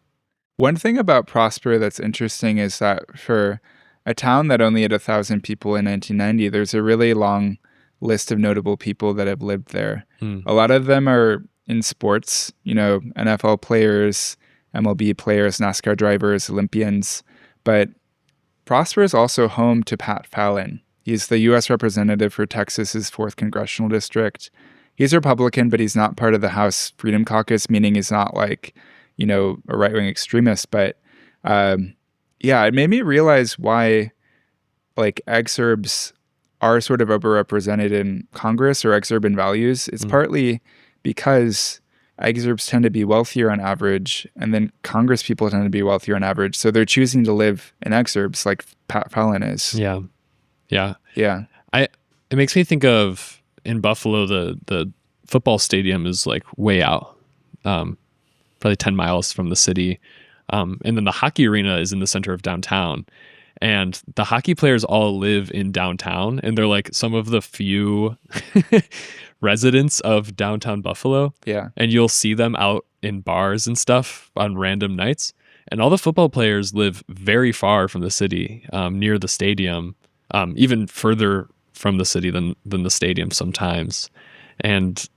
One thing about Prosper that's interesting is that for a town that only had 1,000 people in 1990, there's a really long list of notable people that have lived there. A lot of them are in sports, you know, NFL players, MLB players, NASCAR drivers, Olympians. But Prosper is also home to Pat Fallon. He's the U.S. representative for Texas's 4th Congressional District. He's a Republican, but he's not part of the House Freedom Caucus, meaning he's not like, you know, a right-wing extremist. But yeah, it made me realize why like exurbs are sort of overrepresented in Congress or exurban values. It's partly because exurbs tend to be wealthier on average, and then Congress people tend to be wealthier on average. So they're choosing to live in exurbs like Pat Fallon is. Yeah. Yeah. Yeah. It makes me think of in Buffalo, the football stadium is like way out, probably 10 miles from the city. And then the hockey arena is in the center of downtown. And the hockey players all live in downtown, and they're like some of the few residents of downtown Buffalo. Yeah. And you'll see them out in bars and stuff on random nights. And all the football players live very far from the city, near the stadium, even further from the city than the stadium sometimes. And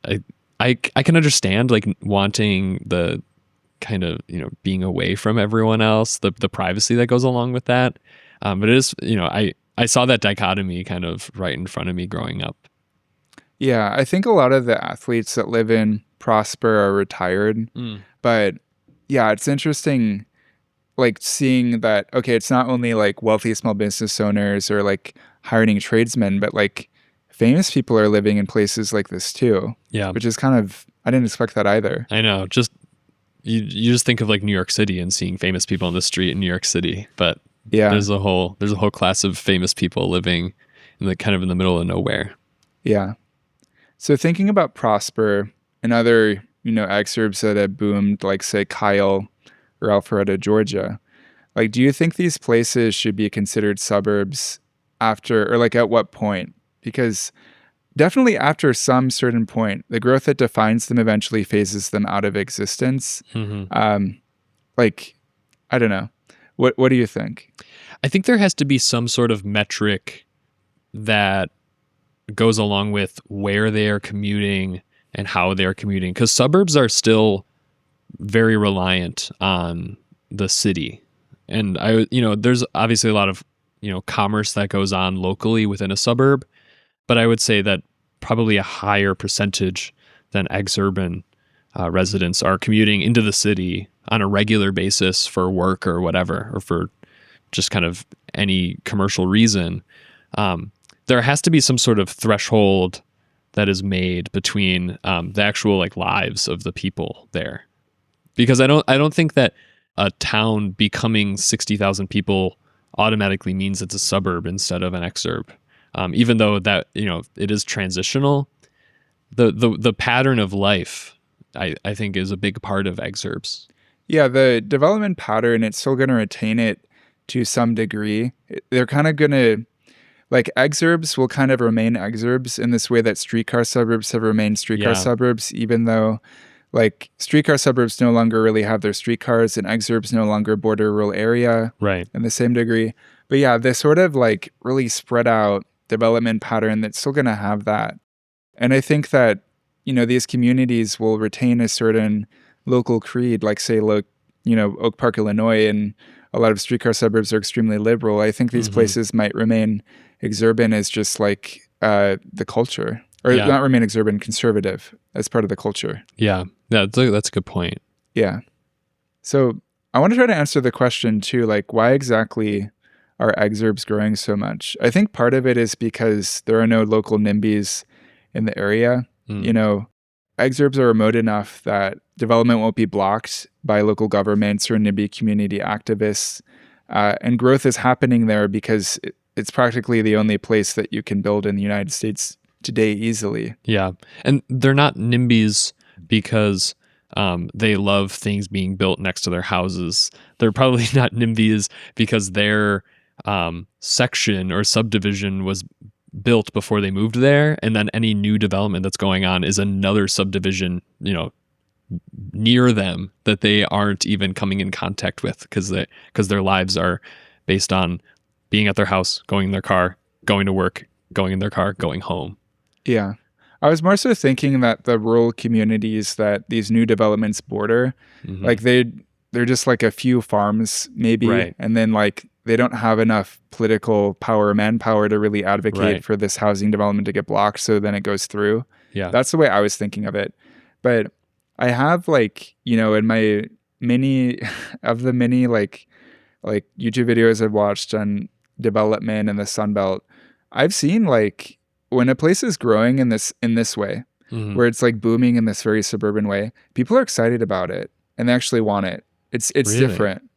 I can understand like wanting the kind of, you know, being away from everyone else, the privacy that goes along with that. But it is, you know, I saw that dichotomy kind of right in front of me growing up. Yeah, I think a lot of the athletes that live in Prosper are retired. But yeah, it's interesting like seeing that, okay, it's not only like wealthy small business owners or like hiring tradesmen, but like famous people are living in places like this too. Yeah. Which is kind of, I didn't expect that either. I know. Just, you just think of like New York City and seeing famous people on the street in New York City, but yeah, there's a whole class of famous people living in the kind of in the middle of nowhere. Yeah. So thinking about Prosper and other, you know, exurbs that have boomed, like say Kyle or Alpharetta, Georgia, like, do you think these places should be considered suburbs after, or like at what point? Because definitely after some certain point, the growth that defines them eventually phases them out of existence. Like, I don't know. What do you think? I think there has to be some sort of metric that goes along with where they are commuting and how they are commuting, because suburbs are still very reliant on the city. And there's obviously a lot of, commerce that goes on locally within a suburb, but I would say that probably a higher percentage than exurban residents are commuting into the city on a regular basis for work or whatever, or for just kind of any commercial reason. There has to be some sort of threshold that is made between the actual like lives of the people there, because I don't think that a town becoming 60,000 people automatically means it's a suburb instead of an exurb. Even though that, it is transitional, the pattern of life, I think, is a big part of exurbs. Yeah, the development pattern, it's still going to retain it to some degree. They're kind of going to, like, exurbs will kind of remain exurbs in this way that streetcar suburbs have remained streetcar suburbs, even though, like, streetcar suburbs no longer really have their streetcars and exurbs no longer border rural area in the same degree. But yeah, this sort of, like, really spread out development pattern that's still going to have that. And I think that, these communities will retain a certain local creed, like say, Oak Park, Illinois, and a lot of streetcar suburbs are extremely liberal. I think these places might remain exurban as just like the culture, or not remain exurban, conservative as part of the culture. Yeah, that's a good point. Yeah. So I want to try to answer the question too, like why exactly are exurbs growing so much? I think part of it is because there are no local NIMBYs in the area. You know, exurbs are remote enough that development won't be blocked by local governments or NIMBY community activists. And growth is happening there because it's practically the only place that you can build in the United States today easily. Yeah. And they're not NIMBYs because they love things being built next to their houses. They're probably not NIMBYs because their section or subdivision was built before they moved there, and then any new development that's going on is another subdivision, near them that they aren't even coming in contact with because their lives are based on being at their house, going in their car, going to work, going in their car, going home. Yeah. I was more so thinking that the rural communities that these new developments border, like they're just like a few farms maybe, right. And then like they don't have enough political power or manpower to really advocate for this housing development to get blocked, so then it goes through. Yeah. That's the way I was thinking of it. But I have like, in my many like YouTube videos I've watched on development in the Sun Belt, I've seen like when a place is growing in this way, where it's like booming in this very suburban way, people are excited about it and they actually want it. It's really different.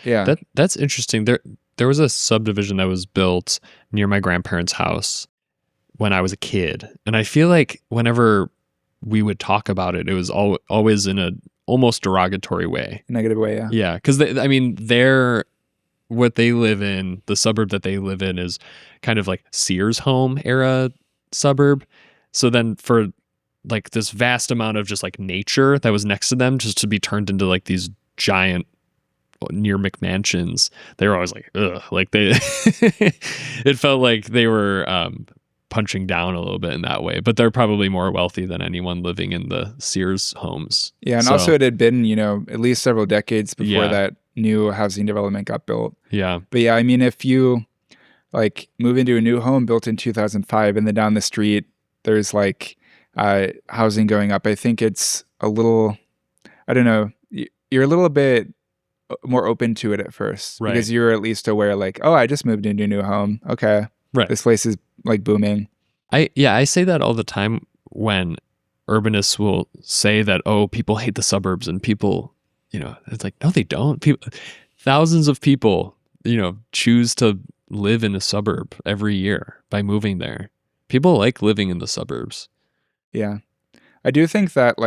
Yeah. That's interesting. There was a subdivision that was built near my grandparents' house when I was a kid. And I feel like whenever we would talk about it, it was always in a almost derogatory way. Negative way, yeah. Yeah, because what they live in, the suburb that they live in is kind of like Sears home era suburb. So then for like this vast amount of just like nature that was next to them just to be turned into like these giant near McMansions, they were always like, ugh, like they, it felt like they were punching down a little bit in that way, but they're probably more wealthy than anyone living in the Sears homes. Yeah. And also it had been, at least several decades before that new housing development got built. Yeah. But yeah, I mean, if you like move into a new home built in 2005 and then down the street, there's like housing going up, I think it's a little, I don't know, you're a little bit more open to it at first, right? Because you're at least aware like, oh, I just moved into a new home. Okay. Right. This place is like booming. I say that all the time when urbanists will say that, oh, people hate the suburbs, and people, it's like, no, they don't. Thousands of people, choose to live in a suburb every year by moving there. People like living in the suburbs. Yeah. I do think that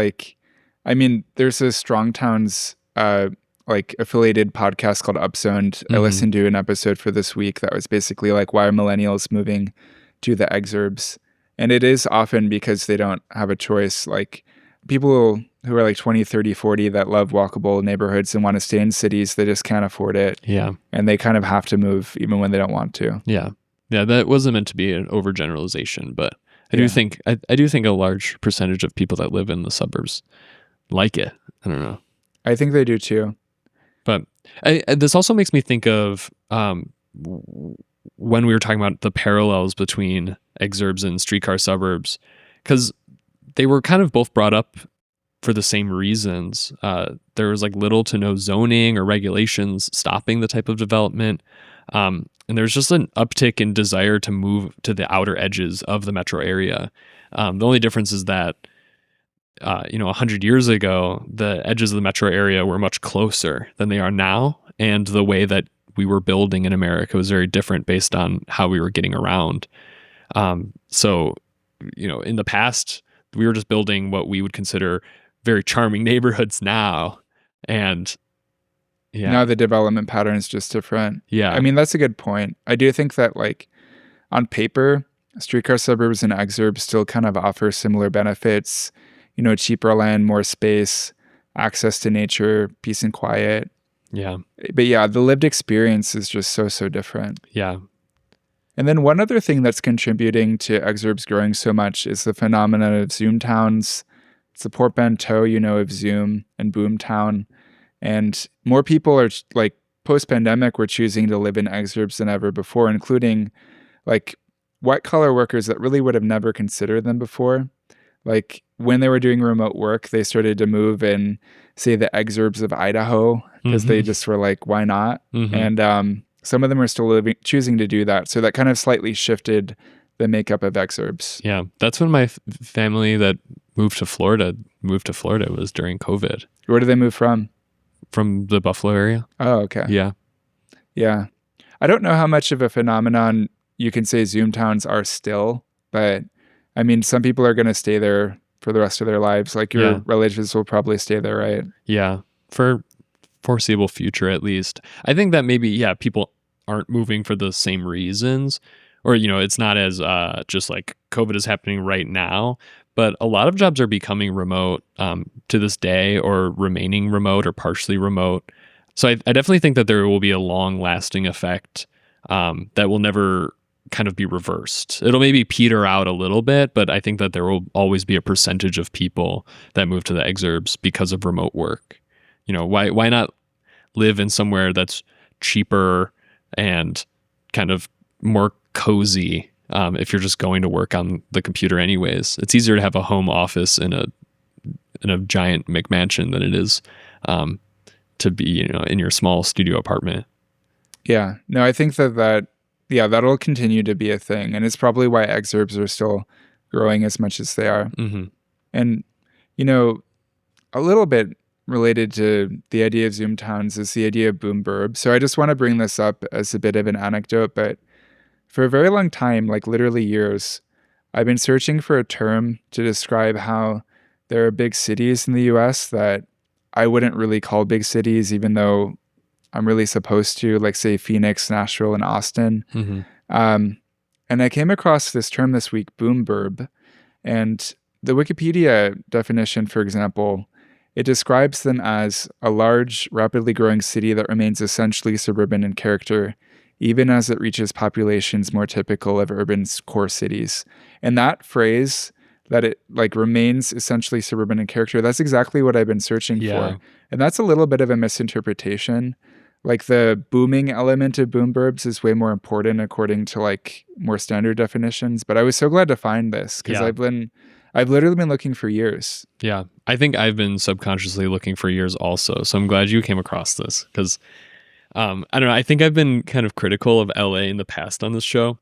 there's a Strong Towns affiliated podcast called Upzoned. I listened to an episode for this week that was basically like, why are millennials moving to the exurbs? And it is often because they don't have a choice. Like people who are like 20, 30, 40 that love walkable neighborhoods and want to stay in cities, they just can't afford it. Yeah. And they kind of have to move even when they don't want to. Yeah. Yeah, that wasn't meant to be an overgeneralization, but I do think a large percentage of people that live in the suburbs like it. I don't know. I think they do too. But this also makes me think of when we were talking about the parallels between exurbs and streetcar suburbs, because they were kind of both brought up for the same reasons. There was like little to no zoning or regulations stopping the type of development. And there's just an uptick in desire to move to the outer edges of the metro area. The only difference is that 100 years ago, the edges of the metro area were much closer than they are now. And the way that we were building in America was very different based on how we were getting around. So, in the past, we were just building what we would consider very charming neighborhoods now. And now the development pattern is just different. Yeah. I mean, that's a good point. I do think that on paper, streetcar suburbs and exurbs still kind of offer similar benefits. Cheaper land, more space, access to nature, peace and quiet. Yeah. But yeah, the lived experience is just so different. Yeah. And then one other thing that's contributing to exurbs growing so much is the phenomenon of Zoom towns. It's the portmanteau, of Zoom and Boomtown. And more people are post-pandemic were choosing to live in exurbs than ever before, including like white-collar workers that really would have never considered them before. Like when they were doing remote work, they started to move in, say, the exurbs of Idaho because they just were like, why not? And some of them are still choosing to do that. So that kind of slightly shifted the makeup of exurbs. Yeah, that's when my family that moved to Florida was during COVID. Where did they move from? From the Buffalo area. Oh, okay. Yeah. Yeah. I don't know how much of a phenomenon you can say Zoom towns are still, but I mean, some people are going to stay there for the rest of their lives. Like your relatives will probably stay there, right? Yeah. For foreseeable future, at least. I think that maybe, people aren't moving for the same reasons, or, it's not as just like COVID is happening right now, but a lot of jobs are becoming remote to this day, or remaining remote or partially remote. So I definitely think that there will be a long lasting effect that will never kind of be reversed. It'll maybe peter out a little bit, but I think that there will always be a percentage of people that move to the exurbs because of remote work. Why not live in somewhere that's cheaper and kind of more cozy if you're just going to work on the computer anyways? It's easier to have a home office in a giant McMansion than it is to be, in your small studio apartment. Yeah. No, I think that'll continue to be a thing. And it's probably why exurbs are still growing as much as they are. And, a little bit related to the idea of Zoom towns is the idea of boom burb. So I just want to bring this up as a bit of an anecdote, but for a very long time, like literally years, I've been searching for a term to describe how there are big cities in the US that I wouldn't really call big cities, even though I'm really supposed to, like say Phoenix, Nashville, and Austin. And I came across this term this week, boom burb. And the Wikipedia definition, for example, it describes them as a large, rapidly growing city that remains essentially suburban in character, even as it reaches populations more typical of urban core cities. And that phrase, that it like remains essentially suburban in character, that's exactly what I've been searching for. And that's a little bit of a misinterpretation. Like the booming element of boom burbs is way more important according to like more standard definitions. But I was so glad to find this because I've literally been looking for years. Yeah, I think I've been subconsciously looking for years also. So I'm glad you came across this because I don't know. I think I've been kind of critical of LA in the past on this show.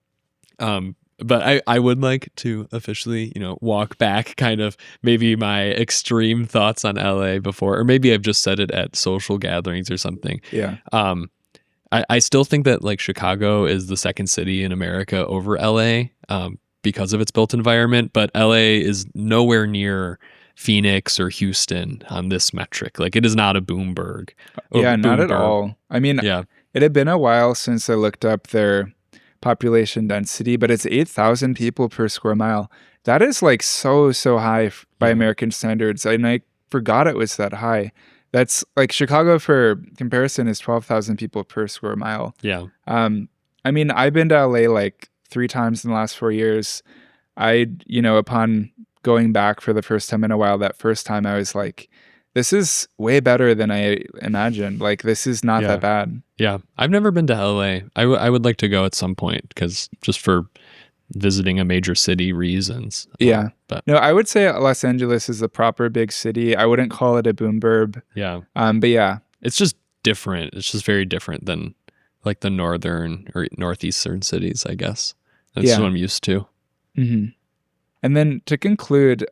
But I would like to officially, walk back kind of maybe my extreme thoughts on LA before, or maybe I've just said it at social gatherings or something. Yeah. I still think that like Chicago is the second city in America over LA because of its built environment, but LA is nowhere near Phoenix or Houston on this metric. Like it is not a boomburg. Not at all. I mean, it had been a while since I looked up their population density, but it's 8,000 people per square mile. That is like so high by American standards. And I forgot it was that high. That's like Chicago, for comparison, is 12,000 people per square mile. Yeah. I mean, I've been to LA like 3 times in the last 4 years. Upon going back for the first time in a while, that first time I was like, this is way better than I imagined. Like, this is not that bad. Yeah. I've never been to LA. I would like to go at some point because just for visiting a major city reasons. Yeah. No, I would say Los Angeles is a proper big city. I wouldn't call it a boom burb. Yeah. But yeah. It's just different. It's just very different than like the northern or northeastern cities, I guess. That's what I'm used to. Mm-hmm. And then to conclude,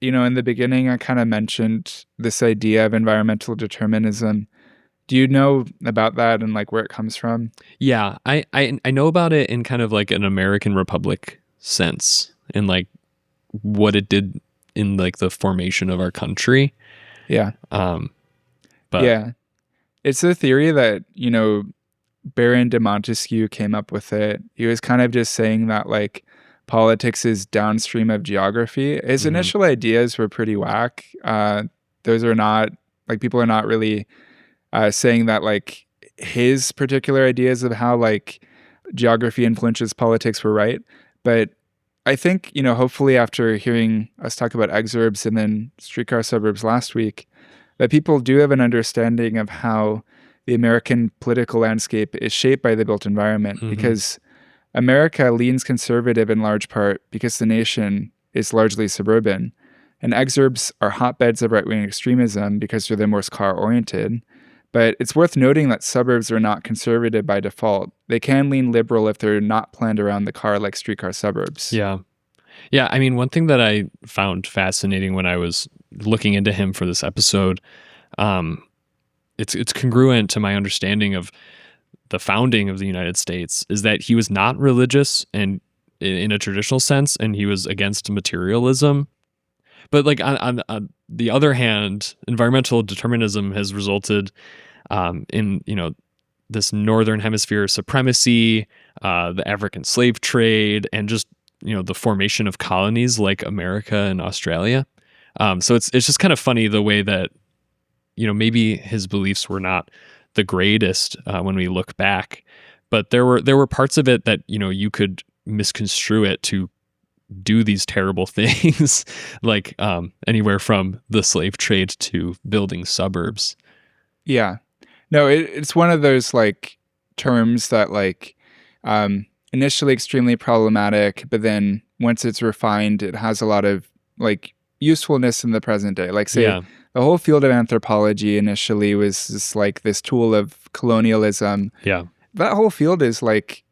in the beginning, I kind of mentioned this idea of environmental determinism. Do you know about that and like where it comes from? Yeah, I know about it in kind of like an American Republic sense, and like what it did in like the formation of our country. Yeah. But yeah, it's a theory that, Baron de Montesquieu came up with it. He was kind of just saying that like politics is downstream of geography. His initial ideas were pretty whack. Those are not like, people are not really saying that like his particular ideas of how like geography influences politics were right. But I think, hopefully after hearing us talk about exurbs and then streetcar suburbs last week, that people do have an understanding of how the American political landscape is shaped by the built environment, because America leans conservative in large part because the nation is largely suburban, and exurbs are hotbeds of right-wing extremism because they're the most car-oriented. But it's worth noting that suburbs are not conservative by default. They can lean liberal if they're not planned around the car like streetcar suburbs. Yeah. Yeah, I mean, one thing that I found fascinating when I was looking into him for this episode, it's congruent to my understanding of the founding of the United States, is that he was not religious and in a traditional sense, and he was against materialism. But like on the other hand, environmental determinism has resulted in, you know, this northern hemisphere supremacy, the African slave trade, and just, you know, the formation of colonies like America and Australia. So it's just kind of funny the way that, you know, maybe his beliefs were not the greatest when we look back, but there were parts of it that, you know, you could misconstrue it to do these terrible things, like anywhere from the slave trade to building suburbs. Yeah. No, it's one of those like terms that like initially extremely problematic, but then once it's refined, it has a lot of like usefulness in the present day. Like say the whole field of anthropology initially was just like this tool of colonialism. Yeah. That whole field is like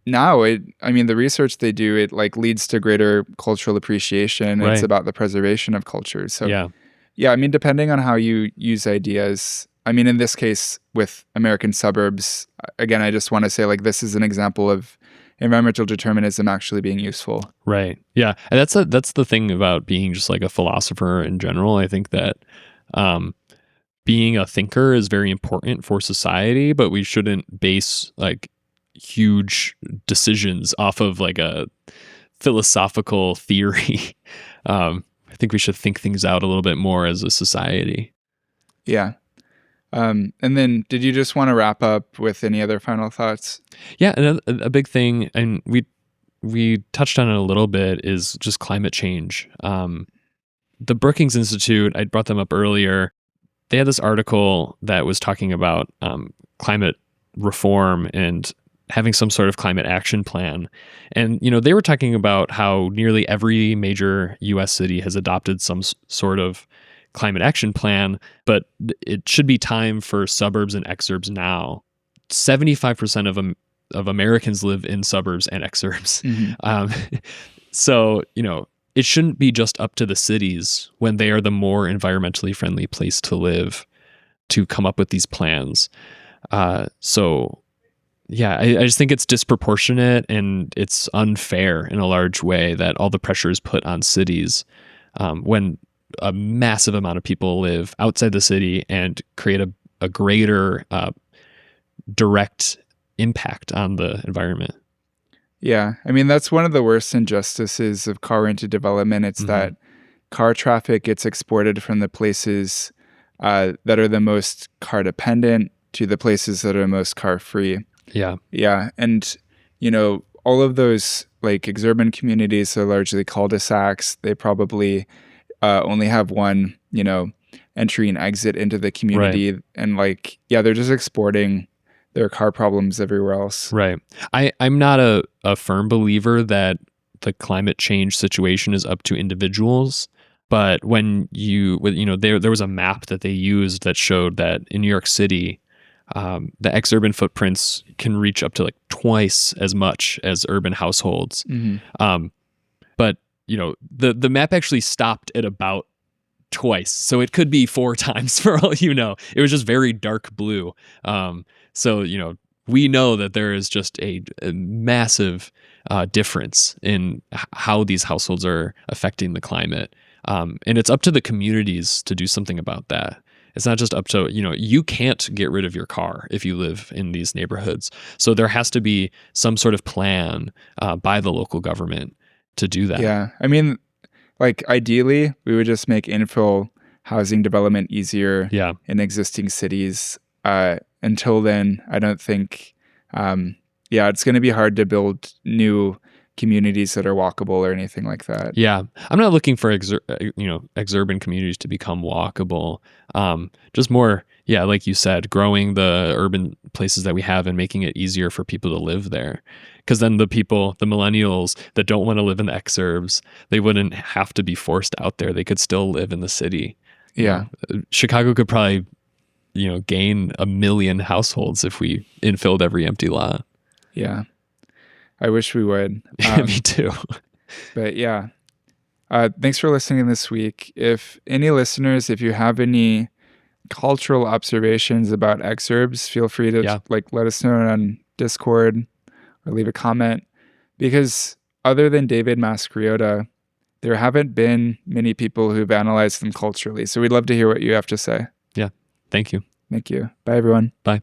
now the research they do, it like leads to greater cultural appreciation. Right. It's about the preservation of culture. So yeah, I mean, depending on how you use ideas, I mean, in this case with American suburbs, again, I just want to say like this is an example of environmental determinism actually being useful. Right. Yeah. And that's the thing about being just like a philosopher in general. I think that being a thinker is very important for society, but we shouldn't base like huge decisions off of like a philosophical theory. I think we should think things out a little bit more as a society. Yeah. And then did you just want to wrap up with any other final thoughts? Yeah. And a big thing, and we touched on it a little bit, is just climate change. The Brookings Institute, I brought them up earlier. They had this article that was talking about climate reform and having some sort of climate action plan. And, you know, they were talking about how nearly every major US city has adopted some sort of climate action plan, but it should be time for suburbs and exurbs now. 75% of Americans live in suburbs and exurbs. So, you know, it shouldn't be just up to the cities when they are the more environmentally friendly place to live to come up with these plans. So yeah, I just think it's disproportionate and it's unfair in a large way that all the pressure is put on cities when a massive amount of people live outside the city and create a greater direct impact on the environment. Yeah, I mean, that's one of the worst injustices of car-oriented development. It's that car traffic gets exported from the places that are the most car-dependent to the places that are most car-free. Yeah. Yeah. And, you know, all of those like exurban communities are largely cul-de-sacs. They probably only have one, you know, entry and exit into the community. Right. And like, yeah, they're just exporting their car problems everywhere else. Right. I'm not a firm believer that the climate change situation is up to individuals. But when there was a map that they used that showed that in New York City, the exurban footprints can reach up to like twice as much as urban households. But you know, the map actually stopped at about twice, so it could be 4 times for all you know. It was just very dark blue. So you know, we know that there is just a massive difference in how these households are affecting the climate, and it's up to the communities to do something about that. It's not just up to, you know, you can't get rid of your car if you live in these neighborhoods. So there has to be some sort of plan by the local government to do that. Yeah. I mean, like ideally, we would just make infill housing development easier in existing cities. Until then, I don't think, it's going to be hard to build new communities that are walkable or anything like that. Yeah, I'm not looking for exurban communities to become walkable. Just more, yeah, like you said, growing the urban places that we have and making it easier for people to live there. Because then the millennials that don't want to live in the exurbs, they wouldn't have to be forced out there. They could still live in the city. Yeah, Chicago could probably, gain 1 million households if we infilled every empty lot. Yeah. I wish we would. Me too. But yeah, thanks for listening this week. If any listeners, if you have any cultural observations about exurbs, feel free to let us know on Discord or leave a comment. Because other than David Masciotra, there haven't been many people who've analyzed them culturally. So we'd love to hear what you have to say. Yeah. Thank you. Thank you. Bye, everyone. Bye.